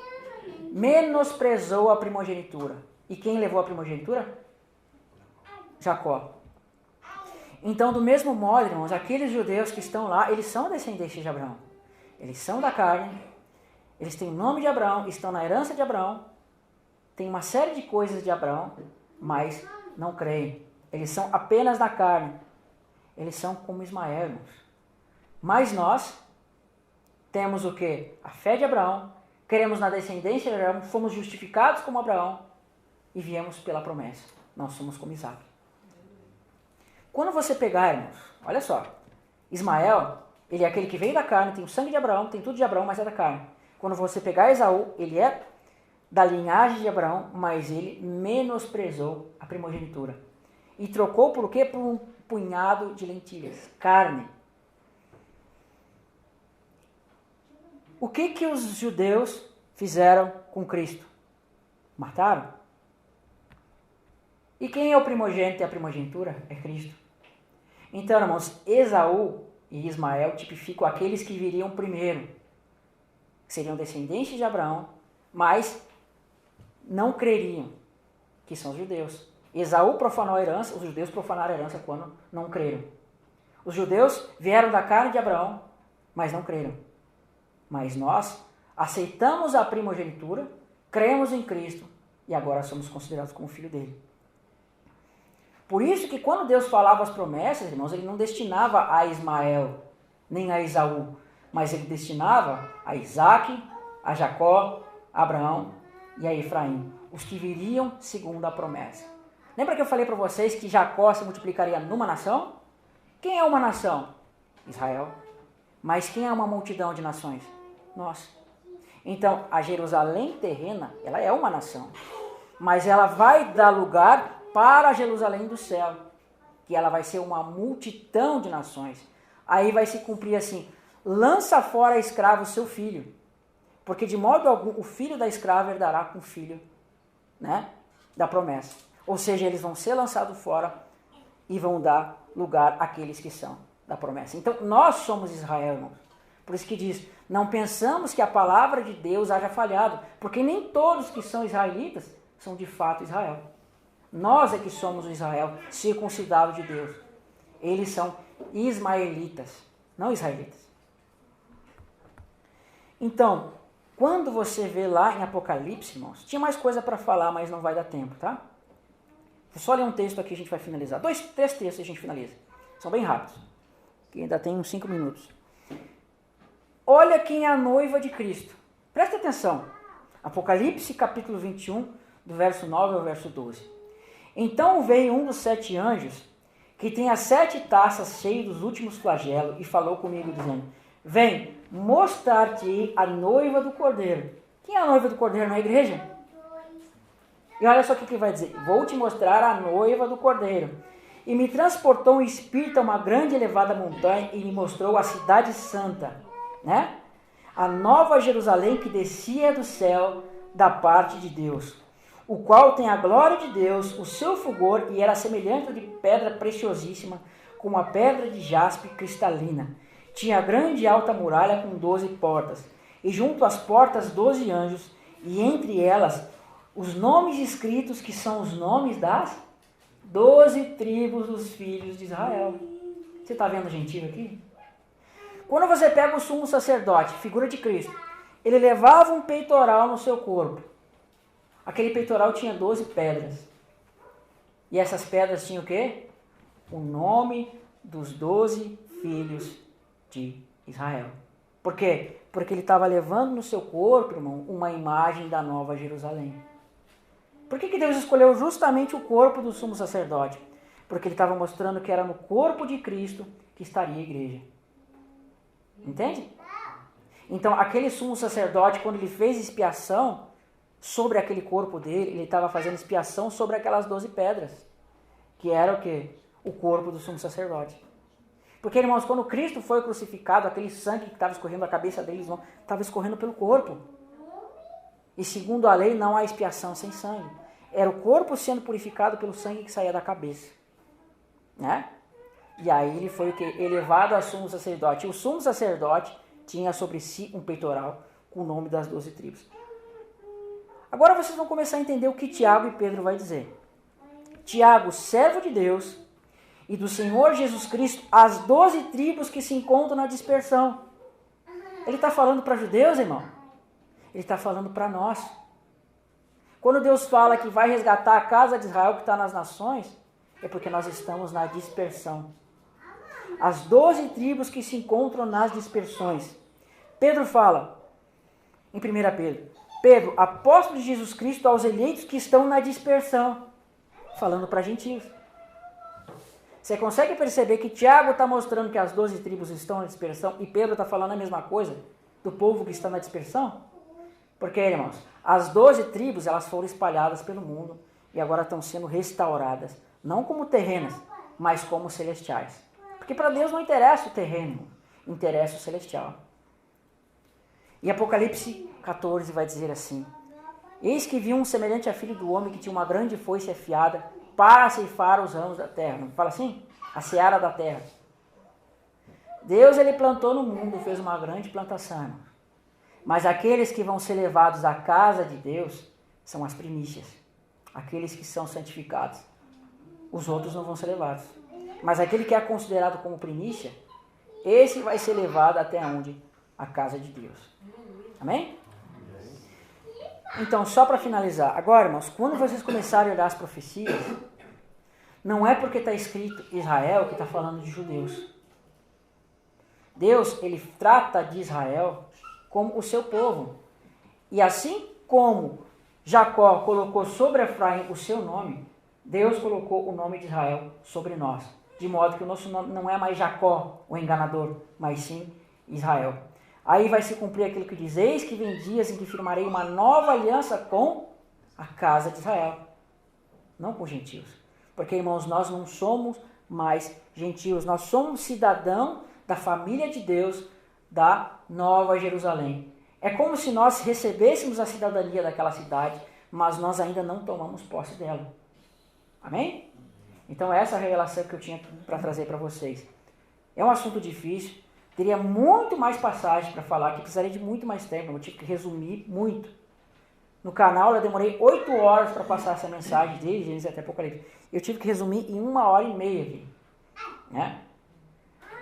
menosprezou a primogenitura. E quem levou a primogenitura? Jacó. Então, do mesmo modo, irmãos, aqueles judeus que estão lá, eles são descendentes de Abraão. Eles são da carne, Eles têm o nome de Abraão, estão na herança de Abraão, tem uma série de coisas de Abraão, mas não creem. Eles são apenas da carne. Eles são como Ismael, irmãos. Mas nós temos o quê? A fé de Abraão, cremos na descendência de Abraão, fomos justificados como Abraão e viemos pela promessa. Nós somos como Isaac. Quando você pegar, irmãos, olha só, Ismael, ele é aquele que veio da carne, tem o sangue de Abraão, tem tudo de Abraão, mas é da carne. Quando você pegar Esaú, ele é da linhagem de Abraão, mas ele menosprezou a primogenitura. E trocou por o quê? Por um punhado de lentilhas, carne. O que os judeus fizeram com Cristo? Mataram? E quem é o primogênito e a primogenitura? É Cristo. Então, irmãos, Esaú e Ismael tipificam aqueles que viriam primeiro. Seriam descendentes de Abraão, mas não creriam, que são os judeus. Esaú profanou a herança, os judeus profanaram a herança quando não creram. Os judeus vieram da carne de Abraão, mas não creram. Mas nós aceitamos a primogenitura, cremos em Cristo e agora somos considerados como filho dele. Por isso que quando Deus falava as promessas, irmãos, ele não destinava a Ismael, nem a Esaú, mas ele destinava a Isaac, a Jacó, a Abraão e a Efraim, os que viriam segundo a promessa. Lembra que eu falei para vocês que Jacó se multiplicaria numa nação? Quem é uma nação? Israel. Mas quem é uma multidão de nações? Nós. Então, a Jerusalém terrena, ela é uma nação, mas ela vai dar lugar para a Jerusalém do céu, que ela vai ser uma multidão de nações. Aí vai se cumprir assim, lança fora a escrava o seu filho, porque de modo algum o filho da escrava herdará com o filho, né, da promessa. Ou seja, eles vão ser lançados fora e vão dar lugar àqueles que são da promessa. Então, nós somos Israel, irmãos. Por isso que diz, não pensamos que a palavra de Deus haja falhado, porque nem todos que são israelitas são de fato Israel. Nós é que somos o Israel circuncidado de Deus. Eles são ismaelitas, não israelitas. Então, quando você vê lá em Apocalipse, irmãos, tinha mais coisa para falar, mas não vai dar tempo, tá? Vou só ler um texto aqui, a gente vai finalizar. Três textos a gente finaliza. São bem rápidos, que ainda tem uns 5 minutos. Olha quem é a noiva de Cristo. Presta atenção. Apocalipse capítulo 21, do verso 9 ao verso 12. Então veio um dos 7 anjos, que tem as 7 taças cheias dos últimos flagelos, e falou comigo, dizendo, vem, mostrar-te a noiva do Cordeiro. Quem é a noiva do Cordeiro na igreja? E olha só o que ele vai dizer. Vou te mostrar a noiva do Cordeiro. E me transportou um espírito a uma grande e elevada montanha, e me mostrou a cidade santa, né? A nova Jerusalém que descia do céu da parte de Deus, o qual tem a glória de Deus, o seu fulgor, e era semelhante de pedra preciosíssima, como a pedra de jaspe cristalina. Tinha grande e alta muralha com 12 portas, e junto às portas 12 anjos, e entre elas os nomes escritos, que são os nomes das 12 tribos dos filhos de Israel. Você está vendo gentil aqui? Quando você pega o sumo sacerdote, figura de Cristo, ele levava um peitoral no seu corpo. Aquele peitoral tinha 12 pedras. E essas pedras tinham o quê? O nome dos 12 filhos de Israel. Por quê? Porque ele estava levando no seu corpo, irmão, uma imagem da nova Jerusalém. Por que Deus escolheu justamente o corpo do sumo sacerdote? Porque ele estava mostrando que era no corpo de Cristo que estaria a igreja. Entende? Então, aquele sumo sacerdote, quando ele fez expiação sobre aquele corpo dele, ele estava fazendo expiação sobre aquelas 12 pedras, que era o quê? O corpo do sumo sacerdote. Porque, irmãos, quando Cristo foi crucificado, aquele sangue que estava escorrendo da cabeça deles estava escorrendo pelo corpo. E segundo a lei, não há expiação sem sangue. Era o corpo sendo purificado pelo sangue que saía da cabeça. Né? E aí ele foi o quê? Elevado a sumo sacerdote. E o sumo sacerdote tinha sobre si um peitoral com o nome das 12 tribos. Agora vocês vão começar a entender o que Tiago e Pedro vai dizer. Tiago, servo de Deus e do Senhor Jesus Cristo, as 12 tribos que se encontram na dispersão. Ele está falando para judeus, irmão? Ele está falando para nós. Quando Deus fala que vai resgatar a casa de Israel que está nas nações, é porque nós estamos na dispersão. As 12 tribos que se encontram nas dispersões. Pedro fala, em 1 Pedro, Pedro, apóstolo de Jesus Cristo aos eleitos que estão na dispersão, falando para gentios. Você consegue perceber que Tiago está mostrando que as 12 tribos estão na dispersão e Pedro está falando a mesma coisa do povo que está na dispersão? Porque, irmãos, as 12 tribos elas foram espalhadas pelo mundo e agora estão sendo restauradas, não como terrenas, mas como celestiais. Porque para Deus não interessa o terreno, interessa o celestial. E Apocalipse 14 vai dizer assim: eis que vi um semelhante a filho do homem que tinha uma grande foice afiada para ceifar os ramos da terra. Não fala assim? A seara da terra. Deus ele plantou no mundo, fez uma grande plantação. Mas aqueles que vão ser levados à casa de Deus são as primícias. Aqueles que são santificados. Os outros não vão ser levados. Mas aquele que é considerado como primícia, esse vai ser levado até onde? A casa de Deus. Amém? Então, só para finalizar. Agora, irmãos, quando vocês começarem a olhar as profecias, não é porque está escrito Israel que está falando de judeus. Deus, ele trata de Israel como o seu povo. E assim como Jacó colocou sobre Efraim o seu nome, Deus colocou o nome de Israel sobre nós. De modo que o nosso nome não é mais Jacó, o enganador, mas sim Israel. Aí vai se cumprir aquilo que diz: eis que vem dias em que firmarei uma nova aliança com a casa de Israel. Não com gentios. Porque, irmãos, nós não somos mais gentios. Nós somos cidadãos da família de Deus, da Nova Jerusalém. É como se nós recebêssemos a cidadania daquela cidade, mas nós ainda não tomamos posse dela. Amém? Então essa é a revelação que eu tinha para trazer para vocês. É um assunto difícil, teria muito mais passagem para falar, que precisaria de muito mais tempo, eu tive que resumir muito. No canal eu demorei 8 horas para passar essa mensagem, desde Gênesis até Apocalipse. Eu tive que resumir em 1h30 aqui. Né?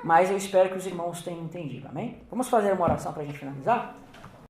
Mas eu espero que os irmãos tenham entendido, amém? Vamos fazer uma oração para a gente finalizar?